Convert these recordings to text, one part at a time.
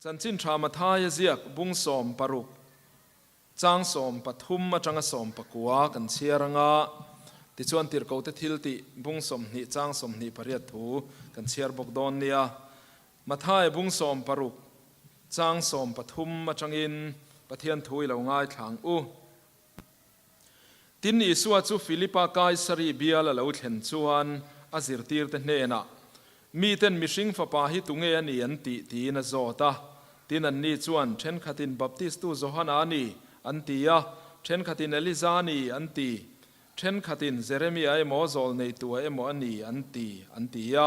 จันจินทรามาทายเจียกบุ้งสมปรุกจางสมปทุมมาจังสมปกัวกันเชียรงาติชวนติรกอตทิลติบุ้งสมนิจางสมนิปริยถูกันเชียร์บกดอนเนียมาทายบุ้งสมปรุกจางสมปทุมมาจังอินปะเทียนถุยเหล่าง่ายทางตินอิสวาจูฟิลิปากายสรีเบียละเหล่าเห็นชวนอาศิรตีร์เตเนนะมีเต็นมิชิงฝาปาฮิตุงเอนีอันตีนะโจตาตินันนี่ชวนเช่นขัดินบัพติสตูโจฮานานีอันตียะเช่นขัดินเอลิซานีอันตีเช่นขัดินเซเรมีไอโมโซลในตัวเอโมอันนีอันตียะ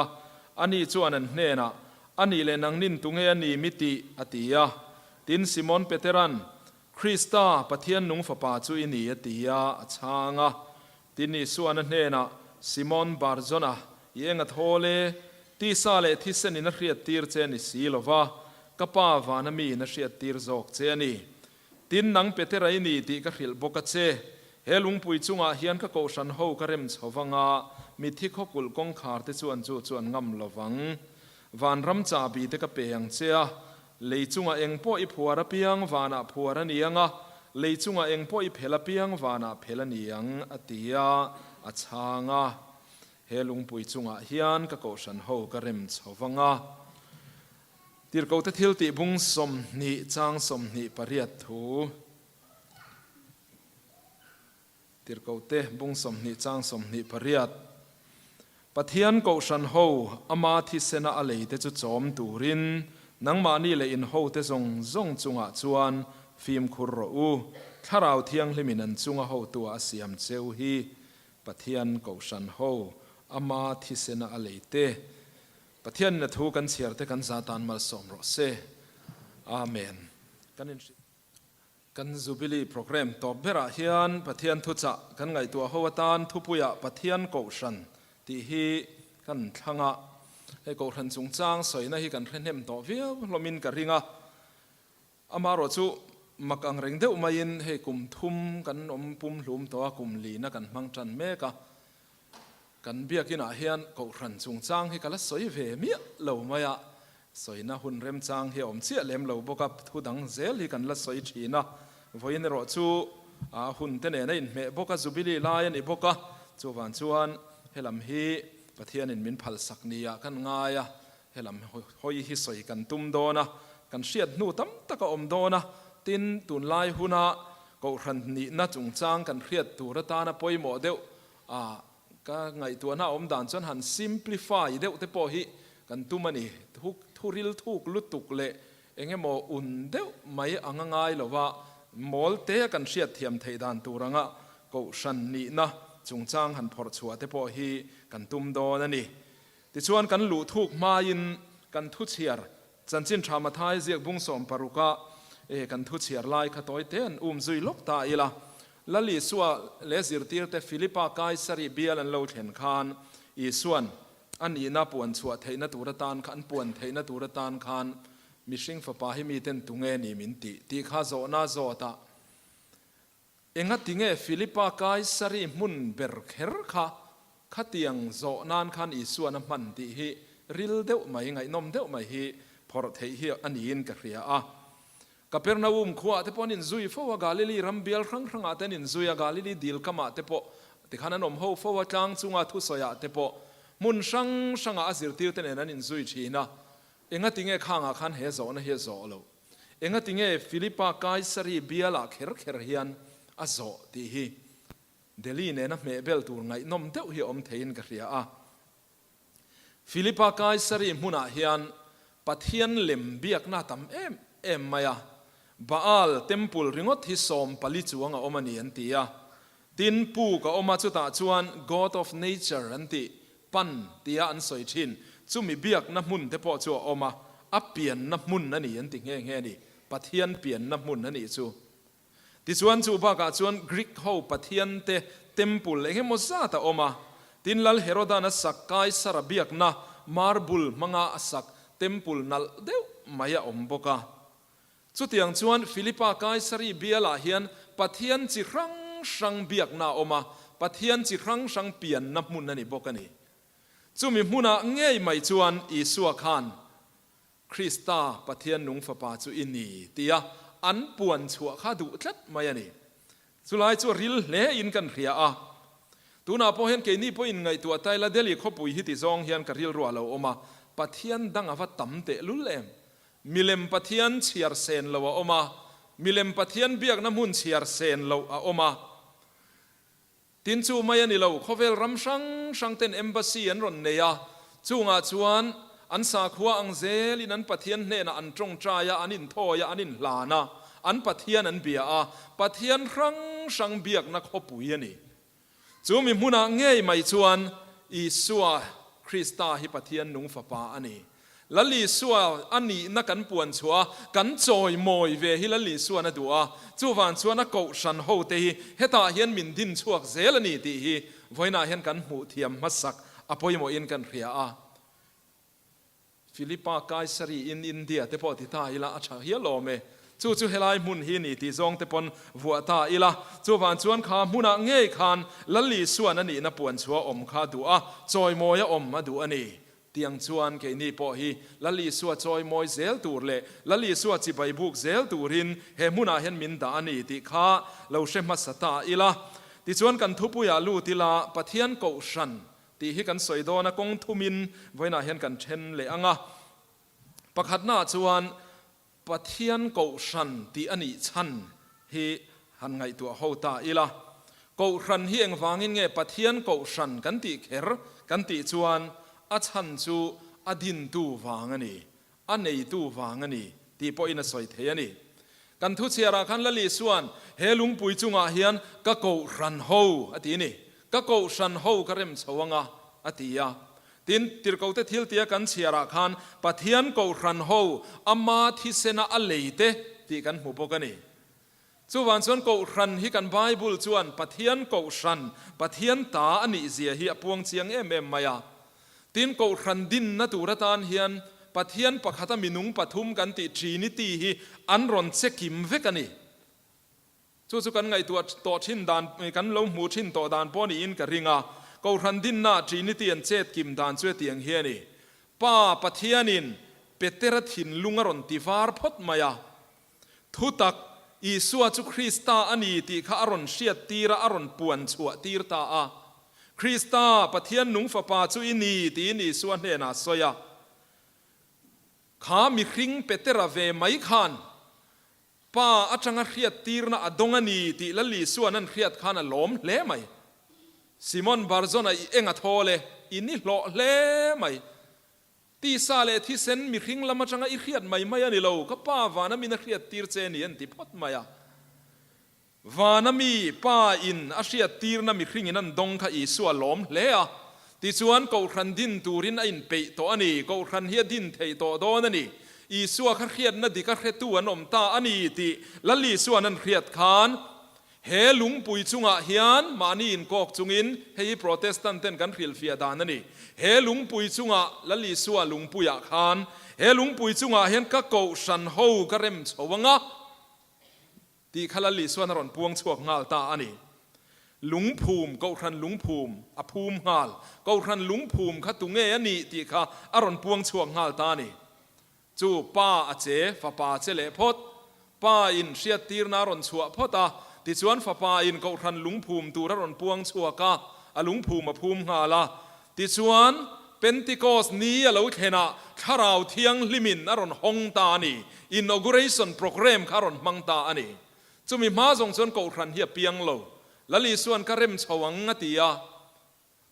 อันนี้ชวนอันเนนะอันนี้เลนังนินตุงเออันนี้มิติอติยะตินซิมอนเปเตรันคริสตาปะเทียนนุงฝาปาจูอินีอติยะชางะตินนี่ชวนอันเนนะซิมอนบาร์จนะเยงะโทเลตีซาเลที่เซนินเรียตีร์เจนิสีลวะกป้าวานามีนเรียตีร์จอกเจนีตินนังเปเตไรนีตีกริลบกเจเฮลุงปุยจุงอาเฮียนกโกชันโฮกเรมชวังอามิทิขกุลกงขาร์ติจวนงำลวังวานรำจ่าบีเตกเปียงเจียเลยจุงอาเองพ่ออิผัวระเปียงวานาผัวระเนียงเลยจุงอาเองพ่ออิเพลเปียงวานาเพลเนียงอติยาอชางาเฮลุงปุยจุงอาเฮียนกโกชันโฮกเรมชวังอาติรกอตทิลติบุงสมนิจางสมนิปริยถูติรกอเตบุงสมนิจางสมนิปริยปะเทียนโกชันโฮอามาทิเซนาอเลเตจุจอมตูรินนังมานี่เลยอินโฮเตจงจุงอาจวนฟิมคุรอูข้าราวเทียงลิมินันจุงอาโฮตัวอาเซียมเซวฮีปะเทียนโกชันโฮอามาทิเซนาอเลเตปะเทียนนัทูกันเชียร์เตกันซาตานมัลสอมรอเซอาเมนกันจูบิลีโปรแกรมตอบเบระเฮียนปะเทียนทุจะกันไงตัวหัวตานทุปุยะปะเทียนโกชันที่ฮีกันทั้งะให้โกชันจงจางสวยนะฮีกันเรนเฮมต่อเวียลมินกันริงะอามารอจูมักอังเริงเดวมายินให้กุมทุมกันอมปุ่มหลุมตัวกุมลีนะกันมังจันเมกะกันเบียกินอาเฮียนก็รันจงจางให้กันละสวยเวมีเหล่ามายะสวยนะหุ่นเริ่มจางให้อมเสียเล่มเหล่าบกับทุดังเซลให้กันละสวยชีนะวันนี้รอจูหุ่นเตเนนัยเมบกับจูบิลีลายนี่บกับจูวันชวนให้ลำฮีปะเทียนินมินพัลสักนียกันง่ายให้ลำหอยฮิสวยกันตุ้มโดนะกันเชียดนูตั้มตะกอมโดนะตินตุนลายหุนะก็รันนี่นะจงจางกันเรียดตัวระตานะปอยโมเดลก็ไงตัวน่าอมด่านจนหัน simplify เดี๋ยวแต่พอฮีกันตุ้มันนี่ทุริลทุกลุตุกเละเองโมอุ่นเดี๋ยวไม่อ่างง่ายหรอว่าโมลเตะกันเสียเทียมไทยด่านตัวงะก็ชันนี่นะจงจางหันพอชัวแต่พอฮีกันตุ้มโดนั่นนี่ติชวนกันหลุทุกมายินกันทุเชียร์จันจินทรามาทายเจียกบุ้งสมปรุกะกันทุเชียร์ไล่ขต้อยเต้นจุยลกตาอีละลลิสวาเลสิร์ตีร์เตฟิลิปากายสรีเบียลันโลเทนคานอีส่วนอันนี้นับปวนชัวเทนตุระตานขันปวนเทนตุระตานคานมิชิงฝาปาหิมีเต็นตุงเงนิมินติตีข้าโซนาโซตาเองติงเงฟิลิปากายสรีมุนเบร์เคร์ค่ะขัดยังโซนานขันอีส่วนมันติฮิริลเดวไม่ไงนมเดวไม่ฮิพอร์เทฮิอันนี้อินกะเรียกับเปรนาวุมขวาเทปนินซุยฟาวกาลิลีรัมเบียลครั้งอาเตนินซุยกาลิลีดิลกามาเทปติขานนมโฮฟาวจางจุงอาทุสยาเทปมุนช่างอาศิรติวเตเนนันนินซุยชีนะเองติงเงข้างอาคันเฮโซนะเฮโซโลเองติงเงฟิลิปากายสรีเบียลาเคร์เฮียนอาโซติฮีเดลีเนนะเมเบลตูไงนมเดวฮิอมเทียนกะเรียฟิลิปากายสรีมุนาเฮียนปัทเฮียนเล็มเบียกนาตัมเอ็มมายาบาอัลเทมพุลริงอทิสอมปลิจวงอมานีอันตียาตินปูกอมาจุตาจวน God of Nature อันตีปันตียาอันสวยชินจุมีเบียกน้ำมุนเทปอจัวอมาอับเปลี่ยนน้ำมุนนั่นนี่อันตีเงี้ยนี่ปัทเทียนเปลี่ยนน้ำมุนนั่นนี่จูติจวนจูบากาจวนกรีกเฮาปัทเทียนเตเทมพุลเองโมซาตาอมาตินลัลเฮโรดานัสสักกายสระเบียกนะมาร์บุลมังอาสักเทมพุลนัลเดวมายาอมบกาสุดอย่างชวนฟิลิปากายสรีเบียลาเฮียนปะเทียนจิรังสังเบียกนาออกมาปะเทียนจิรังสังเปลี่ยนนับมุนนั่นนี่บอกกันนี่จุมีมุนาเงยไม่ชวนอีสัวคานค คริสตาปะเทียนนุงฟ้าป่าจุอินีเตียอันปวนชัวข้าดูทัดมาอย่างนี้สุดท้ายชัวริลเล่อินกันเรียตัวน่าพอเห็นเกนี่พออินไงตัวไตละเดลิขบุยฮิติซองเฮียนกริลรัวเราออกมาปะเทียนดังอวัตตั้มเตลุเลมมิเลมปะเทียนเชียร์เซนเราออกมามิเลมปะเทียนเบียกน้ำหุ่นเชียร์เซนเราออกมาตินจูมายันนี่เราเขาเวลรำช่างเต็นเอมบาซีอันรอนเนียจูงาจวนอันสาขัวอังเซลินันปะเทียนเนนะอันจงใจอันนินโทยอันนินลานะอันปะเทียนอันเบียปะเทียนครั้งช่างเบียกนักขบุยนี่จูมีมุนาเงยไม่จวนอีสัวคริสตาฮิปะเทียนนุงฟ้าป่าอันนี้ละลีสัวอันนี้นักกันปวนชัวกันจอยมอยเวฮิละลีสัวนั่นตัวจูวันชัวนักเกาชันโฮเตฮิเฮตาเฮียนมินดินชัวเซลนี่ตีฮิไว้น่าเห็นกันหูเทียมมัสสักอภัยโมอินกันเรียฟิลิปปากายสรีอินเดียเตปอติตาอิละอาชาเฮียโลเมจู่เฮลายมุนฮินี่ที่ซองเตปอนวัวตาอิละจู่วันชวนขามุนักเงยขานละลีส่วนอันนี้นับปวนชัวอมขาดูจอยมอยอมมาดูอันนี้เตียงชวนเกนี่พอฮีละลีส่วนจอยมอยเซลตูร์เล่ละลีส่วนจิบไปบุกเซลตูรินเฮมุนาเห็นมินดาอันนี้ที่ขาเราเชมัสตาอิละที่ชวนกันทุบุยาลูติละปะเทียนโกชันที่ฮิกันสวยโดนักงทุมินไว้น่าเห็นกันเช่นเลยประคัดหน้าชวนปะเทียนโกชันที่อันนี้ชันฮีหันไงตัวเขาตาอีละโกชันฮีเองฟังเงี้ยปะเทียนโกชันกันตีเขรกันตีชวนอาชันจูอดินตูฟังอันนี้อันไหนตูฟังอันนี้ที่พออินสวยเทียนี่กันทุเชียราคันละลีส่วนเฮลุงปุยจุงอาเฮียนก็โกชันโฮอดีนี่ก็โกชันโฮก็เริ่มสว่างอดียาตินติรกเอาเตทิลเตียกันเชียราคันปะเทียนโกชันโฮอามาทิเซนาอเลเตที่กันหูปกันนี่จวนส่วนโกชันฮิกันไบเบิลจวนปะเทียนโกชันปะเทียนตาอันนี้เสียฮีปวงเชียงเอ็มมายาตินโกชันดินนัตุรตานเฮียนปะเทียนปะขัตมินุงปะทุมกันติทรีนิตีฮีอันรอนเซกิมเวกันนี่จู่กันไงตัวต่อชินดานกันลงหูชินต่อดานป้อนี่อินกะริงก็รันดินนาจีนิตียนเจ็ดกิมดานช่วยเตียงเฮียนี่ป้าปะเทียนินเป็ดเตระถินลุงอรอนติฟาร์พดมายาทุตักอีสัวจุคริสตาอันนี้ที่ข้าอรอนเชียตีระอรอนปวนชัวตีรตาคริสตาปะเทียนนุงฟ้าป่าจุอินีตีนี่ส่วนเนนาสอยาข้ามีคริงเป็ดเตระเวไม่ขานป้าอาจารย์เครียดตีรน่ะอดงอันนี้ที่ละลีส่วนนั้นเครียดขนาดล้มเละไหมซิมอนบาร์โซน่ะเองอัทโอเลอินนี่หล่อเละไหมตีซาเลที่เซนมีคริงละมาจังอีเครียดไหมไม่ยันนี่เราก็ป้าวานามีนักเครียดตีรเจนี่อันที่พอดไหมวานามีป้าอินอาเซียตีรน่ะมีคริงนั้นดงข้าอีส่วนล้มเละที่ส่วนกูรันดินตูรินอินเปย์ตัวอันนี้กูรันเฮียดินเทยตัวโดนนี่อีสัวข้าเครียดนั่นดิข้าเครียดตัวน้ำตาอันนี้ที่ละลีสัวนั้นเครียดขานเฮลุงปุยจุงอาเฮียนมานี่อินกอกจุงอินเฮยโปรเตสแตนต์เต็นกันฟิลฟิอาดานนั่นนี่เฮลุงปุยจุงอาละลีสัวลุงปุยอาขานเฮลุงปุยจุงอาเฮียนก็โกชันโฮกระเร็มชวงะที่ขละลีสัวนรอนพวงชวกงาลตาอันนี้ลุงภูมิก็รันลุงภูมิอภูมิงาลก็รันลุงภูมิขัดตุงเงยนี่ที่ข้าอรอนพวงชวกงาลตานี่จู่ป้าอาเจฟ้าป้าเจเลพดป้าอินเชียตีรนารอนชัวพดที่ชวนฟ้าป้าอินก็รันลุงภูมิตูรอนพวงชัวกะลุงภูมิอภูมิงาลที่ชวนเป็นติโกสนี้เราเห็นข้าเราเที่ยงลิมินอรอนฮงตานี่ inauguration program ข้ารอนมังตาอันนี้จู่มีมาส่งชวนก็รันเฮียเปียงโลละลีส่วนกระเร็มชวังงตีย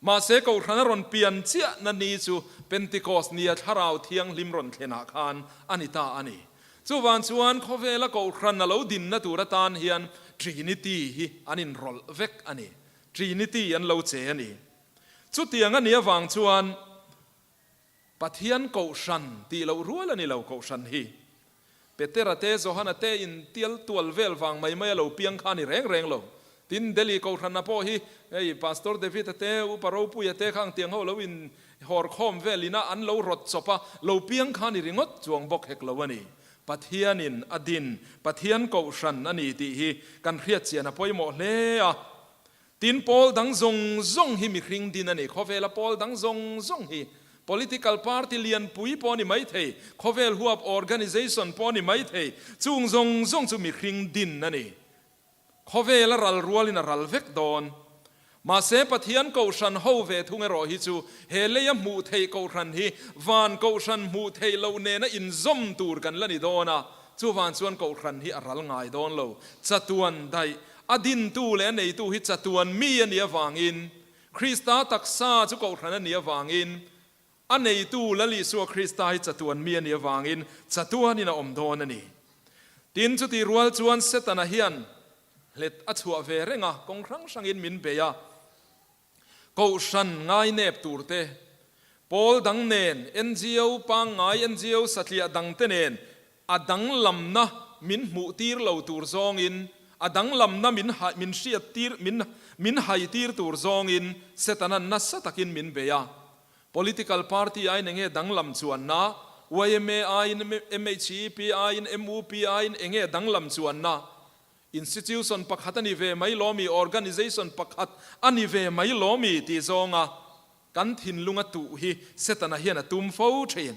มาเสกรันรอนเปียนเจียนันนี้จู่เป็นติโกสนี้ข้าเราเที่ยงลิมรอนเขนาคานอันนี้ตาอันนี้จู่วันชวนเขาเวลาก็รันนั่นเราดินนัตุรตานเฮียน Trinity ฮีอันนี้รอลเวกอันนี้ Trinity อันเราเจอันนี้จู่เตียงอันนี้วังชวนปะเทียนโกชันที่เรารู้แล้วนี่เราโกชันฮีเปเตระเตโซฮันเตอินเตียลตัวเวลวังไม่เราเปียงขานี่แรงเราตินเดลีโกชันนะพ่อฮีไอ้พาสตอร์เดวิดเตอุปราปุยเตข้างเตียงเขาเราอินฮอร์คอมเวลินะอันเรารถจบเราเปียงขานี่ริงดจวงบกเฮกเราวันนี้ปะเทียนินอดินปะเทียนโกชันอันนี้ที่ฮีกันเครียดเสียนะพ่อหมดเลยตินปอลดังซงฮีมีคริงดินอันนี้ข้อเวลาปอลดังซงฮีป political party lian pui poni mai thei khovel huap organization poni mai thei chung zong chu mi khring din na ni khovel ral rualin ral vek don ma se pathian ko shan ho ve thung ero hi chu heleya mu thei ko ran hi van ko shan mu thei lo ne na in zom tur kan lani dona chu van chuan ko ran hi aral ngai don lo chatuan dai adin tu le nei tu hi chatuan mi ania wangin Krista taksa chu ko ran ania wangin anei tu lali su Krista hi chatuan mi ania wangin chatuan ina om don ani tin chu ti rual chuan setana hian let a chua ve renga kong rang sangin min beya ko shan ngai nep turte pol dang nen NGO pang ngai NGO satlia dang tenen adang lamna min mu tir lo tur zong in adang lamna min sia tir min hai tir tur zong in setana nasa takin min beya political party ai nenge dang lam chuan na YMA in MHP in MUP in enge dang lam chuan na institution pakhat ani ve mai lomi organization pakhat ani ve mai lomi ti zonga kan thin lunga tu hi setana hian atum fo thin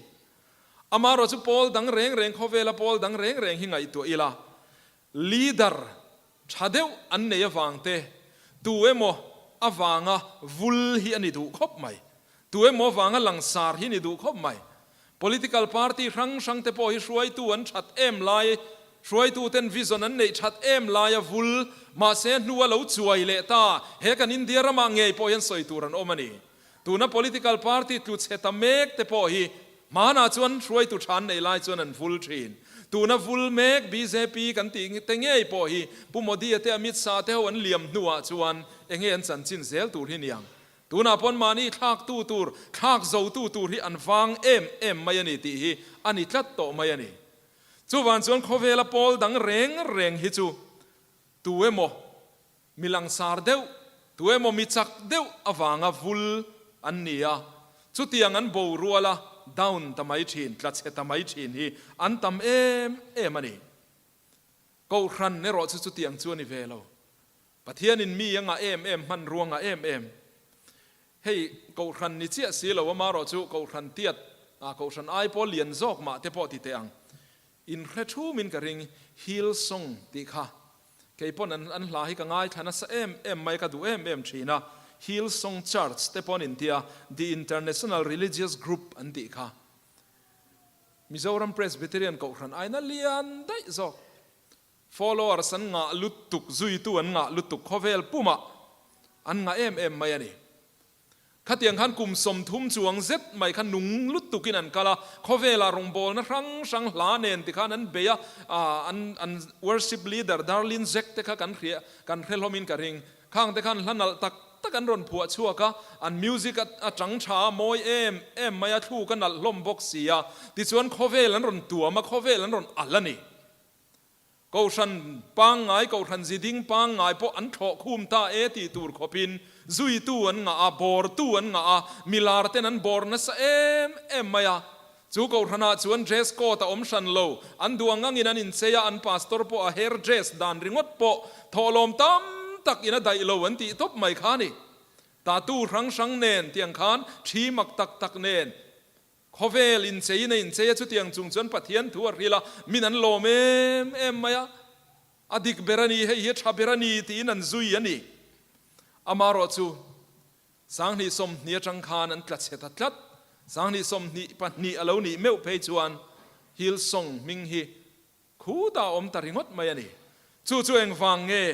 amaro chu pol dang reng khovela pol dang reng hi ngai tu ila leader chadeu an ne awangte tu emo awanga vul hi ani du khop mai tu emo wanga langsar hi ni du khop mai political party rang sang te po hi hruai tu an that em lai hruai tu ten vision an nei that em lai vul ma se nuwa lo chuai le ta he kan india rama ngei po yan soi turan omani tuna political party tu cheta mek te po hi mana chuan hruai tu than nei lai chuan an vul thin tuna vul mek BJP kan ti tengei po hi pumodi ate amit sa te ho an liam nuwa chuan enge an chan chin zel tur hi niang tuna pon mani thak tu tur thak zo tu tur hi an wang em mai ani ti hi ani tlat to mai ani chu wan chuan khovela pol dang reng hi chu tu emo milang sar deu tu emo mi chak deu awanga vul an nia chu tiang an bo ruala down tamai thin tlat che tamai thin hi an tam em ani ko ran ne ro chu tiang chu ni velo pathian in mi anga em man ruanga em hey ko ran ni chia si lo ma ro chu ko ran tiat ko ran ai po lian zok ma te po ti teang in khethu min ka ring hil song ti kha ke pon an la hi ka ngai thana sa em mai ka du em thina Hillsong Church te pon India the international religious group an ti kha Mizoram Presbyterian ko ran aina lian dai zo followers an nga lutuk zui tu an nga lutuk khovel puma an nga em mai ani khatiang khan kum som thum chuang zet mai khan nung lutukin an kala khovela rongbol na rang sang hla nen ti khan an beya an worship leader Darlin Zek te kha kan khelhomin ka ring khang te khan hlanal tak takan ron phua chuaka an music a chang tha moi em maya thu kanal lom box sia ti chuan khovel an ron tua ma khovel an ron alani ko shan pang ngai ko than ziding pang ngai po an tho khum ta e ti tur khopin zui tu an nga a bor tu an nga a milar ten an bor na sa em maya chu ko thana chuan dress ko ta om shan lo an duangang in an in cheya an pastor po a hair dress dan ringot po tholom tam tak ina dai lo an ti top mai khani ta tu rang sang nen tiang khan thi mak tak nen khovel in chei chu tiang chung chon pathian thu rila min an lo em maya adik berani he tha berani ti nan zui ani amaro chu sang ni som nia chang khan an tlat cheta tlat sang ni som ni pat ni alo ni meu pe chuan Hillsong ming hi khu da om ta ringot mai ani chu eng wang nge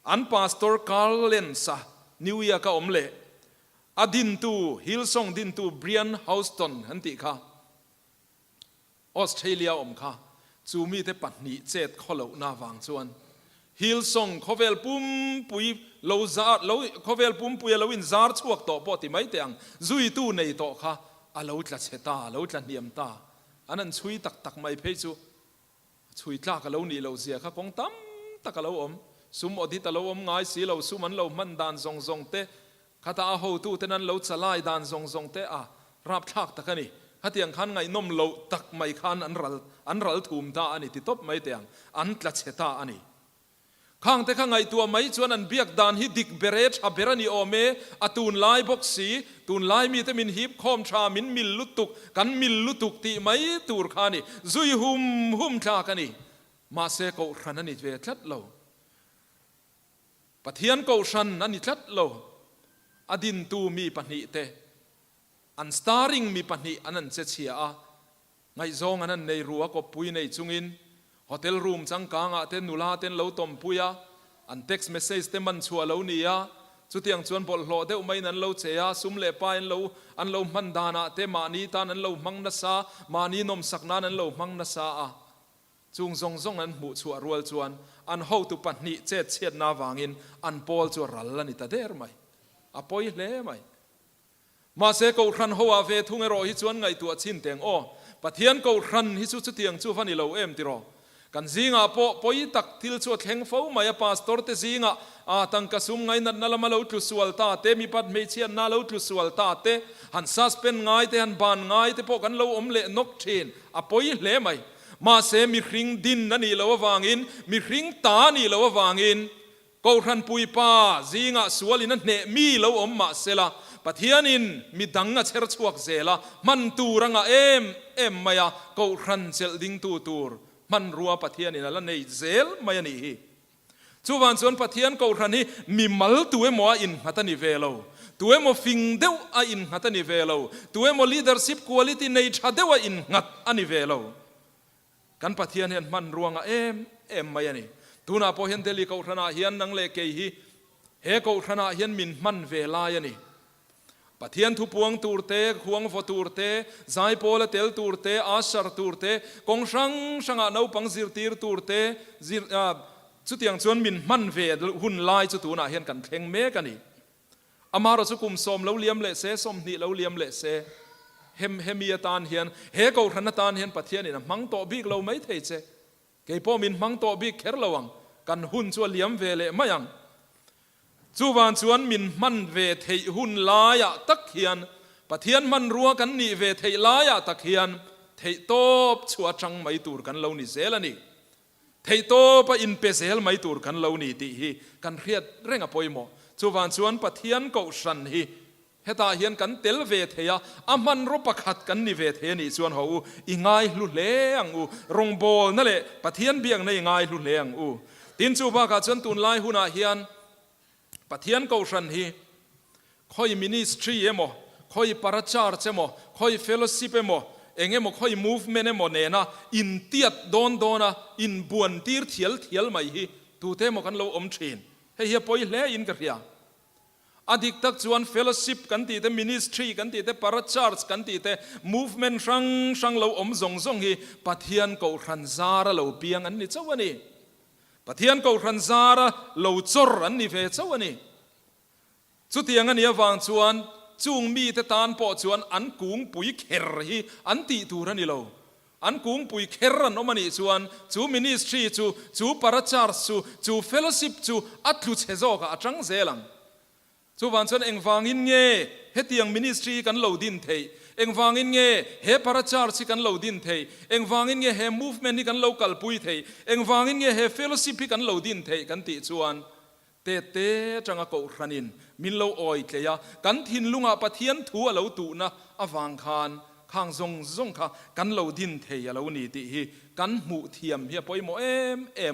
an pastor Carl Lensa New Year ka omle adin tu Hillsong din tu Brian Houston hanti kha Australia om kha chu mi te patni chet kholo na wang chuan Hillsong khovel pum pui lo khovel pum pui lo in zar chuak to po ti mai teang zui tu nei to kha alo tla cheta alo tla niam ta anan chui tak mai phe chu chui tla ka lo ni lo zia kha kong tam tak alo om sum odi ta lo om ngai si lo suman lo man dan zong te khata a ho tu tenan lo chalai dan zong te a rap thak takani hatiang khan ngai nom lo tak mai khan an ral thum ta ani ti top mai teang an tla cheta ani ข้างแต่ข้างไงตัวไม่ชวนอันเบียกดานฮิดิกเบเรชอับเบรนีโอเมอตูนไลบกสีตูนไลมีแต่มินฮิบคอมชามินมิลลุตุกกันมิลลุตุกตีไม่ตูรขานี่ซุยหุมชากันนี่มาเสกขรันนี่เวทัดเราปะเทียนกชันนั่นนี่ทัดเราอดินตูมีปนิเตอันสตาริงมีปนิอันนั้นเสียไงซองอันนั้นในรัวก็ปุยในจุงอินโฮเทลรูมจังกางเต้นนุลาเต้นเหลาตอมปุยอันเท็กซ์เมสเซจเต้มันชัวเหลานี่จุดที่ยังชวนบอลโหลเดอุไม่นั้นเหลาเชียซุ่มเล่ปายอันเหลามันดานะเตมานีตานั้นเหลามังนัสซามานีนมสักนานั้นเหลามังนัสซาจุงซงนั้นหมู่ชัวรัวจวนอันเฮาตุปันนิเจ็ดเชียดนาวางินอันปอลชัวรัลลันิตาเดอร์ไหมอปอยเล่ไหมมาเสกครันหัวเวทุงเอโรฮิจวนไงตัวชินเตียงโอปะเทียนกครันฮิจุดที่ยังชูฟันิเหลาติรอกันซิงปอยตักทิลชวดแข็งฟ้าไม่ปาสตอร์เตซิงตั้งกระสุมไงนั่นนั่นละมาเลาตุสวลตาเตมีปัดไม่เชียนนั่นเลาตุสวลตาเตหันซัสเป็นไงเตหันบานไงเตพวกกันเลาเละนกเชนปอยเละไหมมาเสมีคริงดินนั่นนี่เลาววางอินมีคริงตานี่เลาววางอินกครันปุยป้าซิงสวลินันเนมีเลาวมาเสละปะเทียนินมีดังเชรชวกเซละมันตูรังเอ็มมายากครันเซลดิงตูร์มันรัวปะเทียนินละในเซลมายันนี่จูวันส่วนปะเทียนกครันนี่มีมัลตัวมัวอินฮัตนิเวโลตัวมัวฟิงเดวอินฮัตนิเวโลตัวมัวลีดเดอร์ชิพควอลิตี้ในชาเดวอินฮัตอันิเวโลกันปะเทียนเห็นมันรัวงเอ็มมายันนี่ตูน่าพอเห็นเดลิกครันเฮียนนังเลเกฮีเฮกครันเฮียนมินมันเวลายันนี่ปะเทียนทุพวงตูร์เตควงฟตูร์เตไซโปลเตลตูร์เตอาชาร์ตูร์เตกงชังเอาปังซิร์ตีร์ตูร์เตจุดยังชวนมินมันเวดหุ่นลายจุดตัวน่ะเห็นกันเข่งเมกันนี่อามาเราสุกุมสมเราเลี้ยมเละเสสมนี่เราเลี้ยมเละเสเฮมีตานเฮียนเฮกเอาขันตานเฮียนปะเทียนนี่นะมังโตบิกเราไม่เทเจเกี่ยพอมินมังโตบิกเขรระวังกันหุ่นชวนเลี้ยมเวเละไม่ยังจูวันชวนมินมันเวทหุ่นลายตักเฮียนปะเทียนมันรัวกันนี่เวทลายตักเฮียนเทโตบชัวจังไม่ตูรกันเรานี่เซลนี่เทโตปะอินเปเซลไม่ตูรกันเรานี่ตีฮีกันเครียดเร่งอภัยหมอจูวันชวนปะเทียนก็สันฮีเฮตาเฮียนกันเตลเวทยาอามันรบขัดกันนี่เวทนี่ชวนเขาอีง่ายลุเลี้ยงรงโบนั่นแหละปะเทียนเบียงในง่ายลุเลี้ยงตินจูบากาชวนตุนไลหุนาเฮียนปะเทียนก็สันฮีคอยมินิสทรีเอโมคอยปาราชาร์เอโมคอยเฟลโลชิพเอโมเองเอโมคอยมูฟเมนเอโมเนนะอินเตียดโดนะอินบวนตีร์เทียลไม่ฮีตูเตโมกันเราอมชินเฮียปอยเล่อินกระเรียอดีตตักจวนเฟลโลชิพกันตีเตมินิสทรีกันตีเตปาราชาร์กันตีเตมูฟเมนช่างเราอมซงฮีปะเทียนก็รันซาระเราเปียงอันนี้เจ้าวันนี้ปะเทียนก็รันซาระเราจรอันนี้เฟเจ้าวันนี้สุดที่ยังอันนี้วางชวนจุงมีแต่ตานปอชวนอันกุ้งปุยเขรฮีอันตีตูรันนี่เราอันกุ้งปุยเขรันอมันนี่ชวนจูมินิสทรีจูปาราชาร์จูเฟลโลชิพจูอัตลุเชโซกะจังเซลังจูวันชวนเอ็งวางอินเง่เฮตียงมินิสทรีกันเหลาดินเทเอ็งวางอินเง่เฮปาราชาร์สิกันเหลาดินเทเอ็งวางอินเง่เฮมูฟเมนต์นี่กันเหลากัลปุยเทเอ็งวางอินเง่เฮเฟลโลชิพกันเหลาดินเทกันตีชวนเตจังก็รันินมินโลออยเทียกันทินลุงปะเทียนทัวเหลาตูนะอวางคานข้างซงค่ะกันเหลาดินเทียเหลานี่ติฮีกันหมู่เทียมเฮียปอยโมเอ็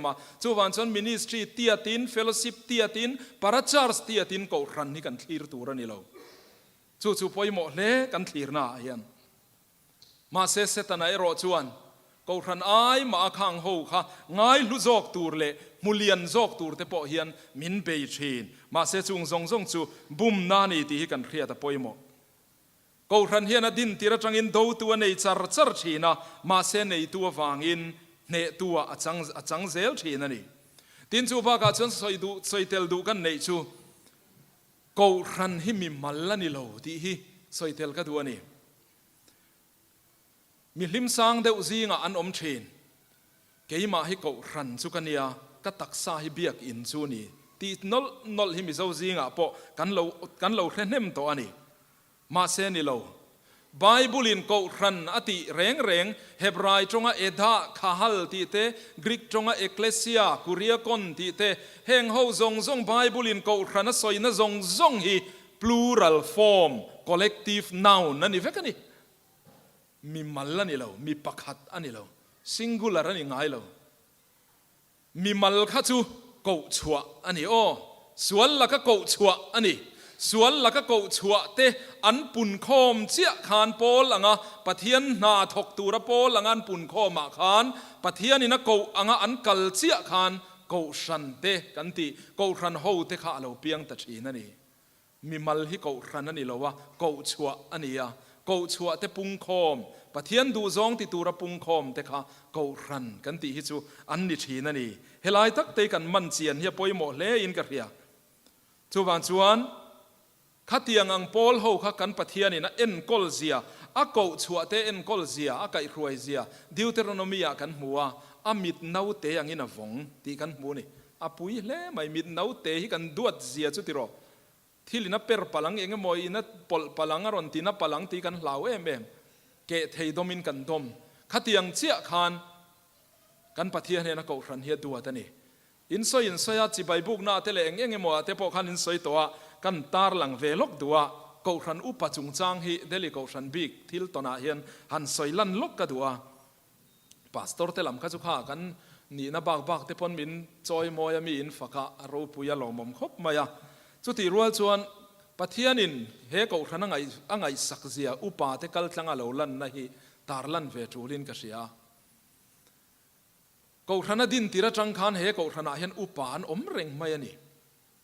มจูวันชนมินิสทรีเตียตินเฟลโลชิพเตียตินปาราชาร์สเตียตินก็รันนี่กันคลีร์ตูรันนี่เราจูปอยโมเล่กันคลีร์น่าเฮียนมาเสตันไอรอจวนก็รันไอมาข้างหูค่ะง่ายลุจอกตูร์เล่มุเลียนจอกตูร์เตปอเฮียนมินเบย์ชีนมาเสจุงซงจูบุมนานี่ที่กันเครียดปอยโมก็รันเฮียนดินที่เราจังอินดูตัวในจาร์ชีนะมาเสในตัววางอินเนตัวจังเซลชีนั่นนี่ตินจูบากาชนสอยเตลดูกันในจูก็รันฮิมิมัลลันิโลที่ฮิสอยเตลกันตัวนี่มีลิมสังเดวซีงอันอมเชนเกี่ยมาให้ก็รันสุกันเนียก็ตักซาฮิเบียกอินจูนี่ที่นอลฮิมิเจ้าซีงอ่ะพอกันเราเล่นเนมตัวนี้มาเซนิโล Bible in Kohhran ati reng Hebrai chonga edha khahal ti te Greek chonga ecclesia kuriakon ti te heng ho zong Bible in Kohhran soi na zong hi plural form collective noun ani vekani mi mal ani lo mi pakhat ani lo singular ani ngai lo mi mal kha chu ko chhuak ani o sual la ka ko chhuak ani sual la ka ko chhuak te an pun khom chia khan pol anga pathian na thok tura pol anga an pun khoma khan pathian ina ko anga an kal chia khan ko san te kan ti ko ran ho te kha lo piang ta thin ani mi mal hi ko ran ani lo wa ko chhuak ani ya ko chhuak te pung khom pathian du zong ti tura pung khom te kha ko ran kan ti hi chu an ni thin ani helai tak te kan man chian hi poimo hle in ka ria chu wan chuan khatiang ang pol ho kha kan pathian ina en kol zia a ko chhuak te en kol zia a kai ruai zia Deuteronomy kan hmuwa amit nau te ang ina vong ti kan hmu ni apui hle mai mit nau te hi kan duat zia chu ti ro thilina per palang enge moi ina pol palang aron tina palang ti kan hlau em ke thei domin kan dom khatiang chia khan kan pathian hena ko ran hi duat ani in soya chi bai buk na te le enge mo te po khan in soi towa kan tar lang velok duwa ko ran upa chung chang hi deli ko ran big thil tona hian han soilan lok ka duwa pastor te lam ka chu kha kan ni na bak te pon min choi moya mi in faka ro puya lomom khop maya chuti rual chuan pathianin he ko ran angai sakzia upa te kal tlanga lo lan na hi tarlan ve tulin ka sia ko ran din tira chang khan he ko ran hian upa an om reng mai ani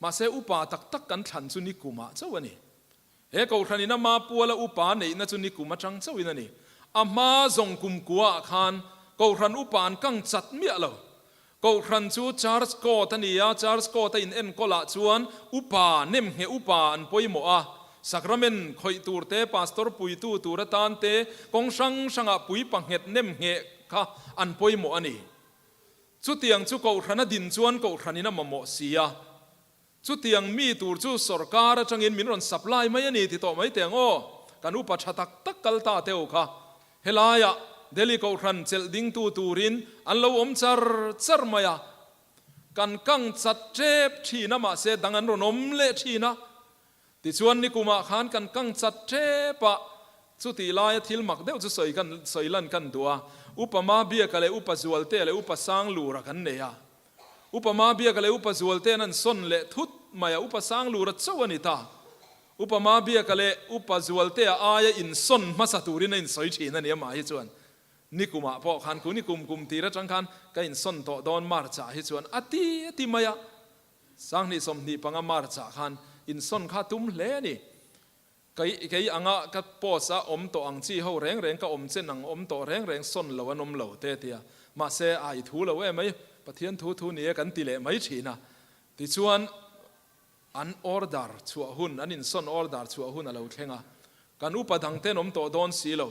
ma se upa tak kan than chu ni kuma chawani he ko ran ina ma puala upa nei na chu ni kuma chang chawin ani ama zong kum kuwa khan ko ran upan kang chat mi alo ko ran chu charge ko tania charge ko ta in en kola chuan upa nem he upa an poimo a sacrament khoi turte pastor pui tu turatan te kong sanga pui panghet nem he kha an poimo ani chu tiang chu ko ran din chuan ko ran ina mamo sia chu tiang mi tur chu sarkar atangin min ron supply mai ani ti to mai teng o kan upa thatak tak kal ta teu kha helaya deli ko ran chel ding tu turin an lo om char maya kan kang chat trep thina ma se dangan ronom le thina ti chuan ni kuma khan kan kang chat trepa chu ti lai thil mak deu chu soilan kan tua upama bia kale upa zualte le upa sang lura kan ne ya upama bia kale upa zualte nan son le thut maya upa sang lura chawani ta upama bia kale upa zualte aya in son masaturin in soi thina ne ma hi chuan nikuma po khan ku nikum tira chang khan ka in son to don mar cha hi chuan ati maya sang ni som ni panga mar cha khan in son kha tum hle ni kai anga ka posa om to ang chi ho reng ka om chen ang om to reng son lo anom lo te tia ma se ai thu lo e mai pathian thu ni kan ti le mai thina ti chuan an order chu hun an in son order chu hun alo thlenga kan upa dang ten om to don si lo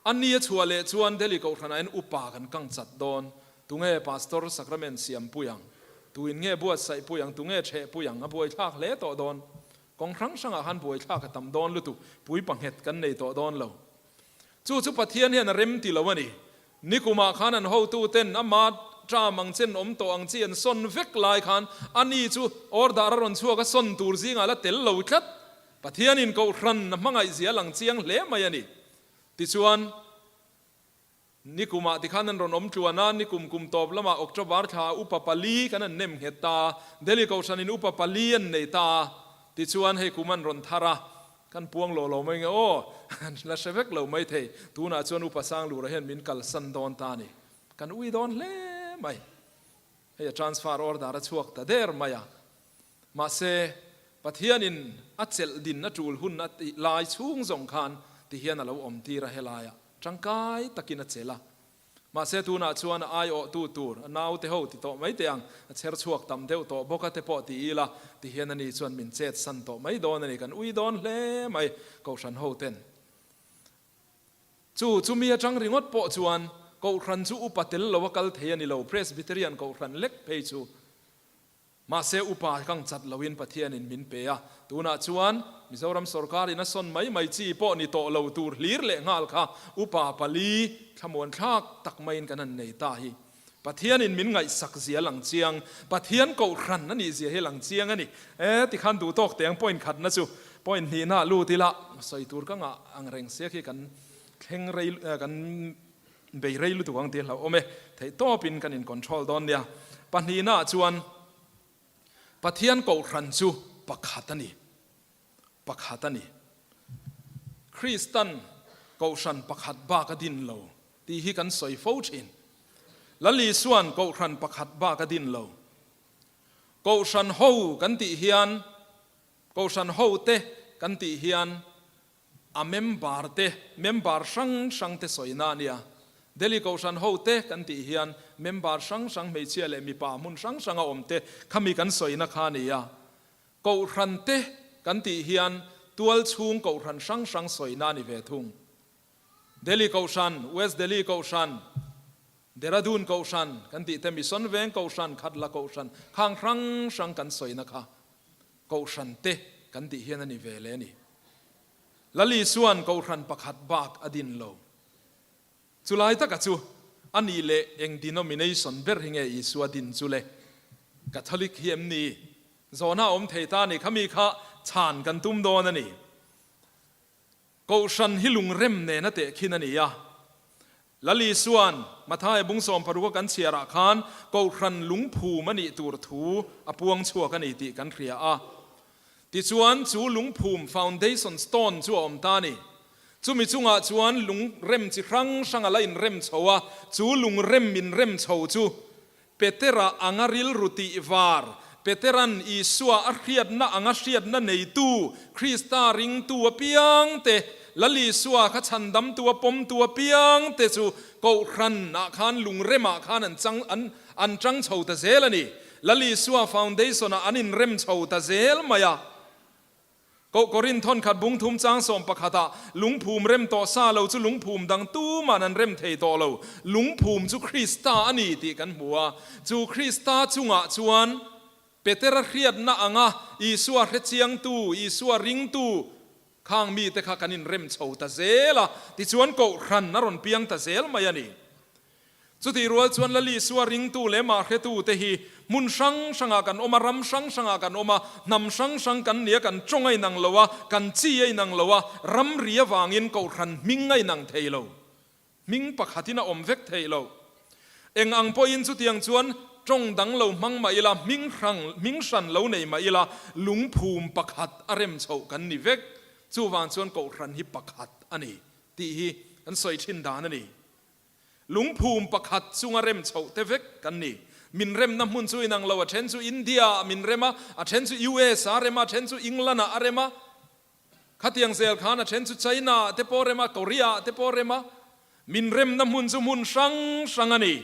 ania chuale chuan deli ko thana en upa kan kang chat don tunge pastor sacrament siam puyang tuin nge buat sai puyang tunge che puyang a boi thak le to don kong rang sanga han boi thak tam don lutu pui panghet kan nei to don lo chu pathian hian rem ti lo ani nikuma khanan ho tu ten ama tra mang chen om to ang chian son vek lai khan ani chu order ron chu ka son tur zinga la tel lo thlat pathian in ko ran na mangai zia lang chiang le mai ani ti chuan nikuma ti khanan ron om chuana nikum top lama october tha upapali kanan nem heta deli ko sanin upapali an nei ta ti chuan he kuman ron thara kan puang lo mai nge o la sevek lo mai thei tuna chuan upasang lu ra hen min kal san don ta ni kan ui don le mai he transfer order a chuak ta der maya ma se pathianin achel din na tul hun na lai chung zong khan ti hian alo om ti ra helaya tangkai takina chela ma se tu na chuan ai o tu tur nau te ho ti to mai teang cher chuak tam deu to boka te po ti ila ti hian ani chuan min chet san to mai don ani kan ui don hle mai ko san ho ten chu mi atang ringot po chuan ko ran chu upatel lo kal the ani lo presbyterian ko ran lek pe chu มาเซอุปากังจัดลวินปะเทียนอินมินเปียตูน่าชวนมิโซรัมสรการินส่วนไม่จีโปนิโตเลวตูร์ลีร์เล่งาลค่ะอุปาปลีขมวนทักตักไม่กันนั่นในตาฮีปะเทียนอินมินไงสักเสียหลังเจียงปะเทียนเก่าขันนั่นนี่เสียให้หลังเจียงนี่ที่ขันดูตกเตียงปอยน์ขัดนะจูปอยน์นี่น่าลู่ทีละใส่ตูร์ก็งะอังเร่งเสียขี้กันเข่งไรกันเบยไรลู่ตัวอังเตียเราโอเมเทโตปินกันอินคอนโทรลตอนเดียปะนี่น่าชวนปะเทียนเก่าขันจูปักขัดนี่ปักขัดนี่คริสตันเก่าฉันปักขัดบ้ากดินเราที่ฮิกันสอยฟูชินละลีส่วนเก่าขันปักขัดบ้ากดินเราเก่าฉันโฮกันติเฮียนเก่าฉันโฮเตกันติเฮียนอเมมบาร์เตเมมบาร์ช่างเตสอยนานี่เดลิเก่าฉันโฮเตกันติเฮียนเมมบาร์ช่างไม่เชื่อเลยมีป่ามุนช่างอมเตขมีกันสอยนักขานี่เก่าขันเตกันติเฮียนตัวชุงเก่าขันช่างสอยนานี่เวทุงเดลิเก่าฉันเวสเดลิเก่าฉันเดราดูนเก่าฉันกันติเตมิสนเวงเก่าฉันขัดละเก่าฉันข้างครั้งช่างกันสอยนักขาเก่าฉันเตกันติเฮียนนี่เวเลนี่ละลีส่วนเก่าขันปักขัดบากอดินโลจุลายตะกัจูอันนี้เลเองดิโนมิเนชันเบอร์ฮิงเออิสวดินจุเลกัทอลิกเฮียมนี่โซน่าอมเทตานี่ขมีข้าชานกันตุ้มโดนนี่เก่าฉันฮิลุงเร็มเนนเตขินนี่ยะละลีส่วนมาท้ายบุงสอมปรุกกันเชียระคานเก่าขันลุงผูมันนี่ตูร์ทูอปวงชัวกันนี่ติกันเคลียติชวนจูลุงภูมิ foundation stone จูอมตานี่จูมีจุงอาชวนลุงเร็มจิครั้งช่างอะไรอินเร็มชัวจูลุงเร็มมินเร็มชัวจูเปเตระอังาริลรุติวาร์เปเตรันอีสัวอัครียดน่าอังาเชียดน่าในตูคริสตาริงตัวเปียงเตละลีสัวขัดชันดำตัวปมตัวเปียงเตจูเกาครันอาคารลุงเร็มอาคารอันจังชัวตะเซลนี่ละลีสัว foundation อันอินเร็มชัวตะเซลมายาโกรินทอนขัดบุงทุมจางสมปะขัดลุงภูมิเร่มต่อซาเราจุลุงภูมิดังตู้มานันเร่มเทต่อเราลุงภูมิจุคริสตาอันนี้ตีกันหัวจุคริสตาจุงะชวนเปเตระเครียดน่าอ่ะอีสัวเรเจียงตู้อีสัวริงตู้ข้างมีแต่ข้ากันอินเร่มเฉาตาเซล่ะที่ชวนโกรันนรนเปียงตาเซลมายันี่สุดที่รัวชวนละลีสัวริงตู้เลมาเรตู้เตหีมุนช่างกันอมารำช่างกันอมานำช่างกันเนียกันจงไอ้นังเลวะกันจี้ไอ้นังเลวะรำเรียวางินเกาขันมิงไอ้นังเทโลมิงปักหัดินาอมเวกเทโลเอ็งอังพออินสุดที่ยังชวนจงดังเลวมังมาอิละมิงชันเลวในมาอิละลุงภูมิปักหัดอารมณ์เฉากันนิเวกจู่วางชวนเกาขันฮิปักหัดอันนี้ตีฮีอันสวยชินดานนี่ลุงภูมิปักหัดซุงอารมณ์เฉาเทเวกกันนี่มินเรมน้ำมุนซุยนังเราเช่นซุอินเดียมินเรมาเช่นซุยูเอสอาเรมาเช่นซุอังกฤษอาเรมาขัดยังเซลขานเช่นซุไชน่าเทปอเรมาเกาหลีเทปอเรมามินเรมน้ำมุนซุมุนช่างอันนี้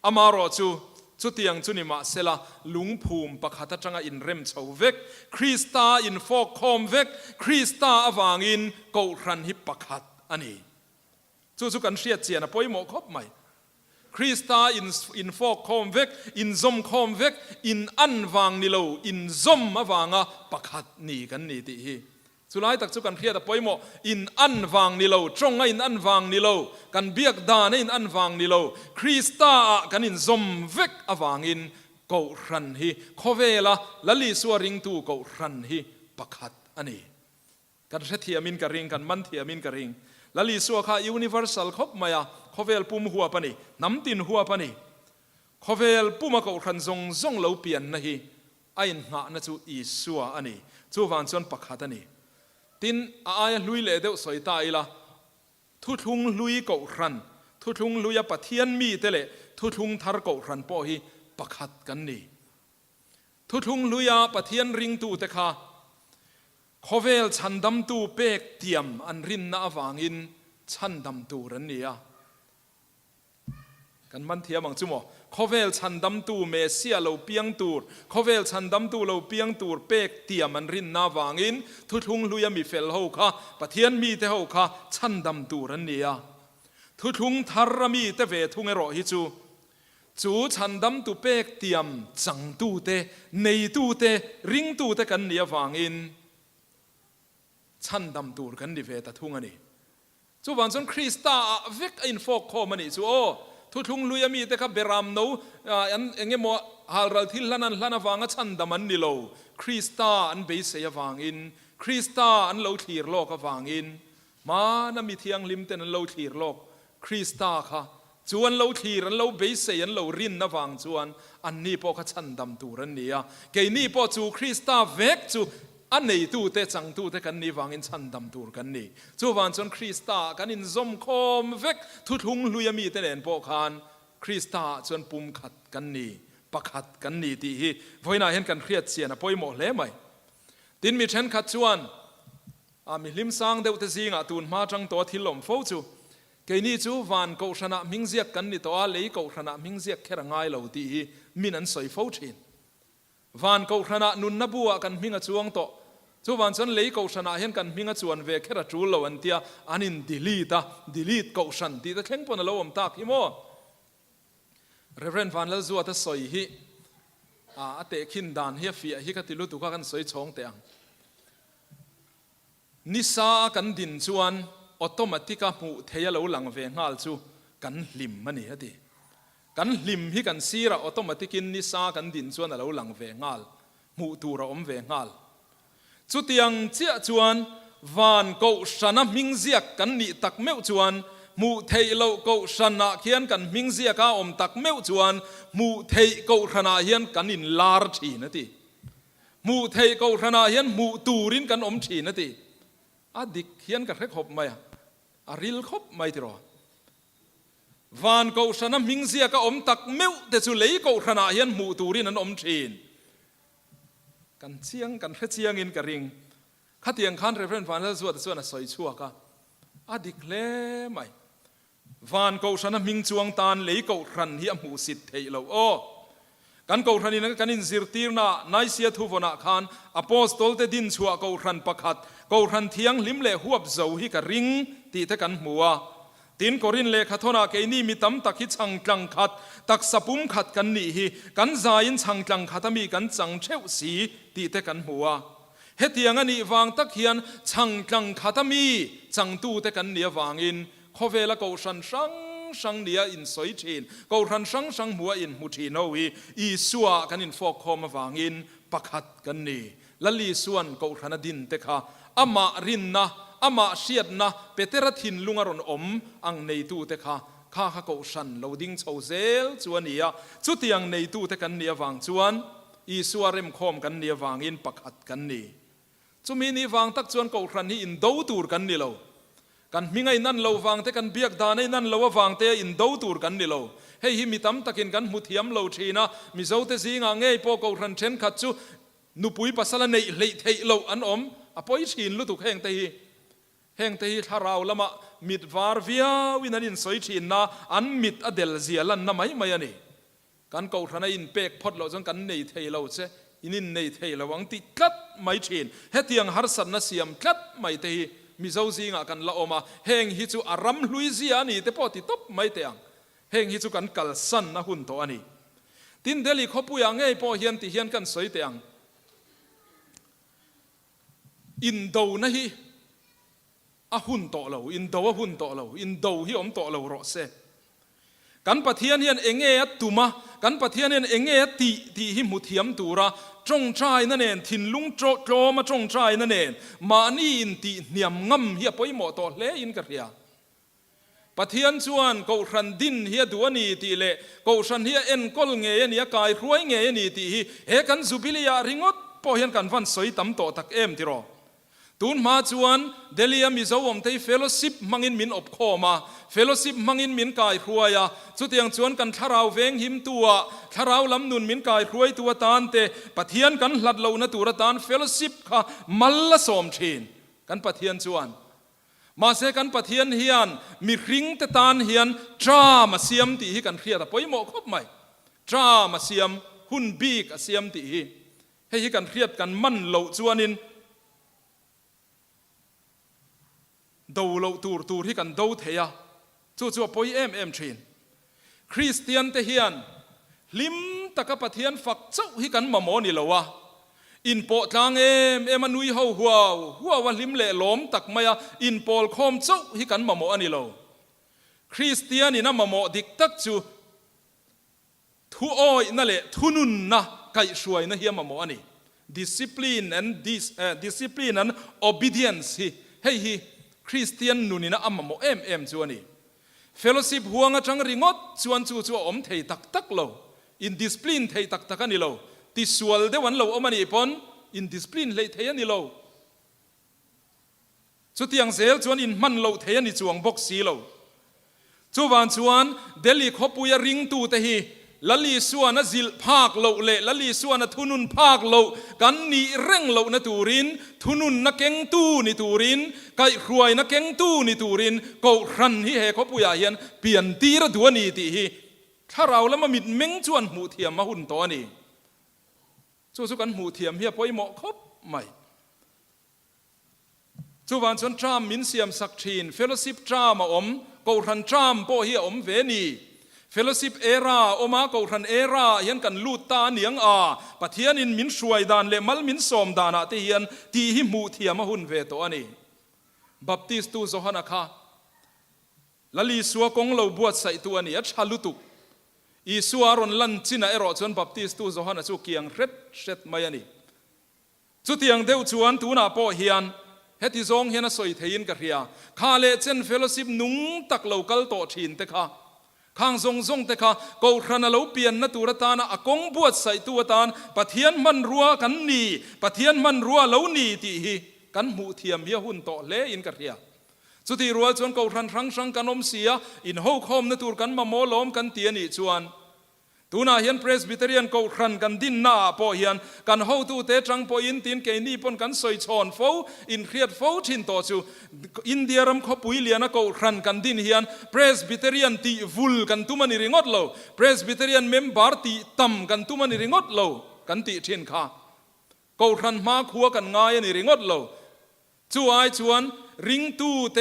อามารอจูจุดยังจุนิมาเซลาลุงภูมิปักหัดจังอินเรมเฉาเวกคริสตาอินฟอกคอมเวกคริสตาอวางอินเกาขันฮิปปักหัดอันนี้จู่กันเชียดเจียนะปอยหมอครบไหมคริสตาอินฟอกคอมเวกอินซอมคอมเวกอินอันวางนิโลอินซอมมาวางปักหัดนี่กันนี่ติฮีสุดท้ายตักจุกันเครียดปอยหมออินอันวางนิโลจงอินอันวางนิโลกันเบียกดานอินอันวางนิโลคริสตากันอินซอมเวกอวางอินเกาขันฮีโคเวลาละลีสวริงตูเกาขันฮีปักหัดอันนี้กันเทียมินกระริงกันมันเทียมินกระริงละลีสัวข้ายูนิเวอร์ซัลครบมายาโคเวลปุ่มหัวปนีน้ำตินหัวปนีโคเวลปุ่มก็ขันซงเหลาเปลี่ยนนะฮีไอ้หน้านะจูอีสัวอันนี้จูวันส่วนปักหัดอันนี้ตินอายลุยเล่เดวสอยตายละทุทุงลุยก็ขันทุทุงลุยปะเทียนมีเตเลทุทุงทาร์ก็ขันปอฮีปักหัดกันนี่ทุทุงลุยปะเทียนริงตูเตค่ะโคเวลชันดำตูเป็กเตียมอันรินน่าวางอินชันดำตูรันนี่กันมันเทียมังจุโมโคเวลชันดำตูเมเซียเราเปียงตูร์โคเวลชันดำตูเราเปียงตูร์เป็กเตียมอันรินน่าวางอินทุทุงลุยมีเฟลหูค่ะปะเทียนมีเตหูค่ะชันดำตูรันนี่ทุทุงทารมีเตเวทุงเอรอฮิจู จูฉันดำตุเป็กเตรียมจังตูเตในตูเตริงตูเตกันเนียวางอินฉันดำตูกันดิเวตทุ่งอันนี้จูวันจนคริสต์เวกอินฟอกคอมันนี่จูโอทุกทุ่งลุยมีแต่กับเบรามโนอันเงี้ยมัวฮาร์ทิลลันลันวางฉันดำมันนี่โลคริสต์อันเบสเซียวางอินคริสต์อันโลทีร์โลกวางอินมานะมีเทียงลิมเตนันโลทีร์โลกคริสต์ค่ะจวนเราทีรันเราเบสเซียนเรารินนะฟังจวนอันนี้พอขจันดำตูรันเนี่ยเกนี่พอจูคริสต์เวกจูอันนี้ตูเตจังตูเตกันนี่ฟังอินชันดำตูกันนี่จูวันจนคริสต์กันอินซอมคอมเวกทุทุงลุยมีเตเนนพอคานคริสต์จนปุ่มขัดกันนี่ปักขัดกันนี่ที่พอยน่าเห็นกันเครียดเสียนะพอยหมดเลยไหมตินมีเช่นขัดจวนมีลิมซังเดวเตซิงตูนมาจังตัวทิลลมโฟจูเกนี่จูวันกูชนะมิงเซียกันนี่ตัวเลยกูชนะมิงเซียแค่ง่ายเหล่าที่มินันสอยฟูชินวันกูชนะนุนนบัวกันมิงจวงโตจูวันฉันเลยกูชนะเห็นกันมิงจวนเวแค่จูเหล่าอันเดียอันนินดีลีดกูชันที่ตะเข่งปนเราอมตากฮิโมเรเวนวันแล้วจัวตะสอยฮิเตะขินดานเฮียฟีฮิกติลุตุกันสอยชงเตียงนิสากันดินจวนออโตมัติกาหมู่เทียเราหลังเวงาลจูกันลิมมันนี่ฮะดิกันลิมฮิกันซีระออโตมัติกินนิสากันดินจวนเราหลังเวงาลหมู่ตูเราอมเวงาลจุดยังเจ้าจวนวันกูชนะมิงเซียกันนี่ตักเมื่อจวนหมู่เทียเรากูชนะเขียนกันมิงเซียก้าอมตักเมื่อจวนหมู่เทียกูชนะเขียนกันอินลาร์ชีนะดิหมู่เทียกูชนะเขียนหมู่ตูรินกันอมชีนะดิดิกเขียนกันเรื่องขบไหมริลคบไม่ติรอวันกูชนะมิงเซียก็อมตักเมื่อแต่สุเลยกูชนะเห็นหมู่ตูรินันอมชีนกันเชียงกันเชียงอินกระริงข้าเตียงขันเรฟเฟนฟันแล้วส่วนสอยชั่วก็ดิกเล่ไหมวันกูชนะมิงจวงตานเลยกูรันเฮียหมู่สิทธิ์เทเราโอกันกูรันนี่กันอินซิรตีร์น่ะนายเสียทุฟนาคานอโปสโตลเตดินชัวกูรันประคัดกูรันเทียงลิมเล่หัวบเจ้าฮิกระริงตีเทกันหัวตินกอรินเลขทนาเกนี่มีตั้มตักฮิชังจังขัดตักสปุมขัดกันนี่ฮีกันใจอินชังจังขัดมีกันจังเชวสีตีเทกันหัวเฮตียงอันนี้วางตักเฮียนชังจังขัดมีจังตู้เทกันเนียวางอินขอเวลากูชันชังเนียอินสอยชินกูชันชังหัวอินมุชีโนวีอีสัวกันอินฟอกคอมวางอินปักขัดกันนี่ละลีส่วนกูชันดินเทค่ะอามารินนะอามาเชียดนะเปเตระทินลุงอรอนอมอังในตู้เตค่ะข้าขกูชันเราดิ้งเฉาเซลจวนนี้จุดยังในตู้เตกันเนียวางจวนอีสัวเริ่มคอมกันเนียวางอินปักขัดกันนี่จุมีนี่วางตักจวนกูชันนี่อินดูตูร์กันนี่เรากันมิไงนั่นเราวางเตกันเบียกดานในนั่นเราวางเตอินดูตูร์กันนี่เราเฮ้ยมีตั้มตะกินกันมุทิยมเราชีนะมีเจ้าเตซิงอ่างเงยพอกูชันเช่นขัดจูนุปุยปัสสละในเละเทเราอันอมปอยชินลุตุกแห่งตีทาราวละมะมิดวาร์วิอาวินันสอยชินนะอันมิดอเดลเซียลันนะไม่ยันนี่การกูทนายอินเป็กพอดเราจนกันในเทเราเซอินินในเทเราวังติกัดไม่ชินเฮตียงฮาร์สันนะเสียมกัดไม่เตยมิเจ้าซิงกันละอมาแห่งฮิจูอารัมลุยเซียนี่เตปอติตบไม่เตียงแห่งฮิจูกันกัลสันนะหุ่นตัวอันนี้ตินเดลิขบุยังไงพอเฮียนติเฮียนกันสอยเตียงอินโดนะฮีหุ่นโตเราอินโดหุ่นโตเราอินโดฮีอมโตเราโรเซกันปะเทียนเฮียนเองเอตุมากันปะเทียนเฮียนเองเอตีหิมุทิยมตูระจงใจนั่นเองทินลุงโจมาจงใจนั่นเองมานี่อินตีเนียมงำเฮียปอยหมอโตเลอินกระเรียปะเทียนชวนกูรันดินเฮียตัวนี้ตีเล่กูชันเฮียเอ็นกอลเงียนี่กายรวยเงียนี่ตีเฮกันจูบิลียาริงดพอเฮียนกันวันสวยตั้มโตตักเอ็มที่รอตูนมาจวนเดลียมิจาวมเทเฟลชิปมังอินมินอบโคมาเฟลชิปมังอินมินกายรวยจุดยังจวนกันทาราวเวงหิมตัวทาราวลำนุนมินกายรวยตัวตานเตปะเทียนกันหลัดเหล่านัตัวตานเฟลชิปค่ะมัลละสมชินกันปะเทียนจวนมาเสกันปะเทียนเฮียนมีริงเตตานเฮียนจามาเสียมตีกันเครียดปอยหมอครบไหมจามาเสียมหุ่นบีกเสียมตีให้กันเครียดกันมันเหล่าจวนินดูเราตูร์ที่กันดูเทียจู่ๆปอยเอ็มชินคริสเตียนเทียน ลิมตะกะปะเทียนฝักเจ้าฮิกันมาโมนี่ละวะอินโปทางเอ็มนุยหัวว่าลิมเล่ล้มตักมายาอินโปลคมเจ้าฮิกันมาโมอันนี้ละคริสเตียนนี่นะมาโมดิกตักจูทุอ้อยนั่นแหละทุนุนนะไก่ช่วยนะเฮียมาโมอันนี้ discipline and obedience ให้ฮีคริสเตียนนุนี่นะอัมมาโมจวนนี่ fellowship หัวงะจังริงดชวนจูอมเทตักโล in discipline เทตักกันนี่โลที่สวลเดวันโลอมันนี่ปน in discipline เลยเทนี่โลสุดที่ยังเซลชวน in มันโลเทนี่จวงบกสีโลจูวันชวนเดลีขบุยริงตูเตฮีละลีส่วนนะจิลภาคโลเละละลีส่วนนะทุนุนภาคโลกันนี่เร่งโลนะตูรินทุนุนนะเก่งตู้นี่ตูรินไก่รวยนะเก่งตู้นี่ตูรินกูรันฮิเฮขบุยาเฮียนเปลี่ยนตีระดัวนี่ตีฮีถ้าเราแล้วมามิดเม้งชวนหูเทียมมาหุ่นตัวนี่สู้กันหูเทียมเฮียปอยเหมาะครบไหมจูวันชวนทรามมินเซียมสักทีนเฟลชิปทรามมากูรันทรามโปเฮียเวนีfellowship era oma ko than era hian kan lut ta niang a pathian in min suai dan le mal min som dana te hian ti hi mu thiam a hun ve to ani baptist tu zohana kha lali suwa kong lo buat sai tu ani a chalutu I suwa ron lan china ero chon baptist tu zohana chu kiang ret mai ani chu tiang deu chuan tu na po hian heti zong hian a soi thein ka ria kha le chen fellowship nung tak local to thin te khaข้างทรงแต่ข้ากูรันเราเปลี่ยนนัตุรตานะกงบวชใส่ตัวตานปะเทียนมันรัวกันนี่ปะเทียนมันรัวเหล่านี่ที่กันหูเทียมเฮียหุ่นโตเละอินกันเรียสุดที่รัวชวนกูรันทั้งสังกันอมเสียอินหูคมนัตุรกันมาโมล้อมกันเตียนี่ชวนตูน่าเฮียนเพรสบิเตเรียนกูรันกันดินหน้าพอเฮียนกันหูตูเตจังพออินตินเกนี่ปนกันสอยชอนฟูอินเครียดฟูชินโตจูอินเดียรำขบุยเลียนะกูรันกันดินเฮียนเพรสบิเตเรียนตีวุลกันตุมันนิริงอดโลเพรสบิเตเรียนเมมบาร์ตีตัมกันตุมันนิริงอดโลกันตีเทียนข้ากูรันมาขัวกันง่ายนิริงอดโลจูไอชวนริงตูเต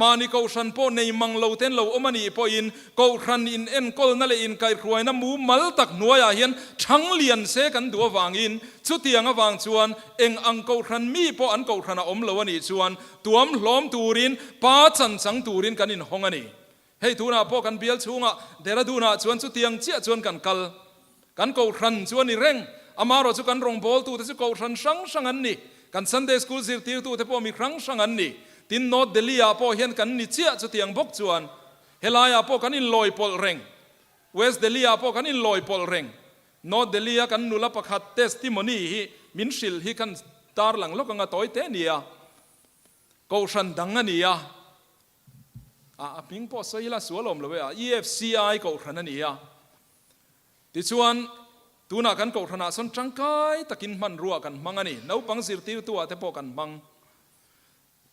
มานิกูชันโปในมังโลเทนโลอมันนี่พออินกูรันอินเอ็นกอลนั่นเลยอินไก่รวยน้ำมูมัลตักนัวยาเฮียนทั้งเลียนเสกันตัววางอินสุดที่ยังวางชวนเอ็งอังกูรันมีพออันกูรันอมโลวันนี่ชวนตัวมล้อมตูรินป้าจันสังตูรินกันอินห้องอันนี้ให้ตูน่าพอกันเบียลชูงะเดรัดูน่าชวนสุดที่ยังเจี๊ยชวนกันกัลกันกูรันชวนนี่เร่งอามาเราชกันรองบอลตูแต่สุกูรันสังอันนี้กันซันเดย์สคูลสิร์ติวตูแต่พอมีครั้งสังอันนี้ตินโนดเดลียาพอเห็นกันนิเชียจุดยังบกจวนเฮลายาพอกันอินลอยปอลเร่งเวสเดลียาพอกันอินลอยปอลเร่งโนดเดลียกันนุลปะขัดเทสติโมนีฮิมินชิลฮิกันตาร์หลังโลกังกะต้อยเตเนียกูชันดังอันนี้พิงพอสอยละสวลมเลยEFCI กูชันอันนี้ติชวนตูน่ากันกูชันอาสันจังไกตะกินมันรัวกันมังอันนี้น้าปังสิร์ติวตัวแต่พอกันมัง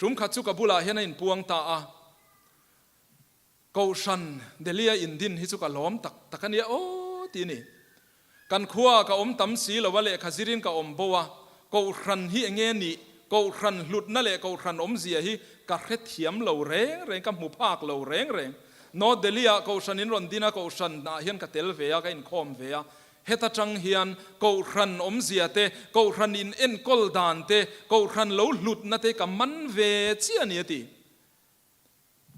จุ่มขัดสุกบุลาเห็นอินพวงตากูชันเดลียอินดินฮิสุกล้อมตักกันเนี่ยโอ้ทีนี่กันขัวกับอมตั้มสีละวะเละขจิรินกับอมบัวกูชันฮิเงี้ยนี่กูชันหลุดนั่นแหละกูชันอมเสียฮิกระเทเทียมเหล่าเร่งกับหมู่ภาคเหล่าเร่งโนเดลียกูชันอินรอนดินะกูชันน่าเห็นกับเทลเวียกับอินคอมเวียเฮตจังเฮียนกูรันอมเสียเตกูรันอินเอ็นกอลดานเตกูรันเหลาหลุดนั่นเตกับมันเวเชียนี่ตี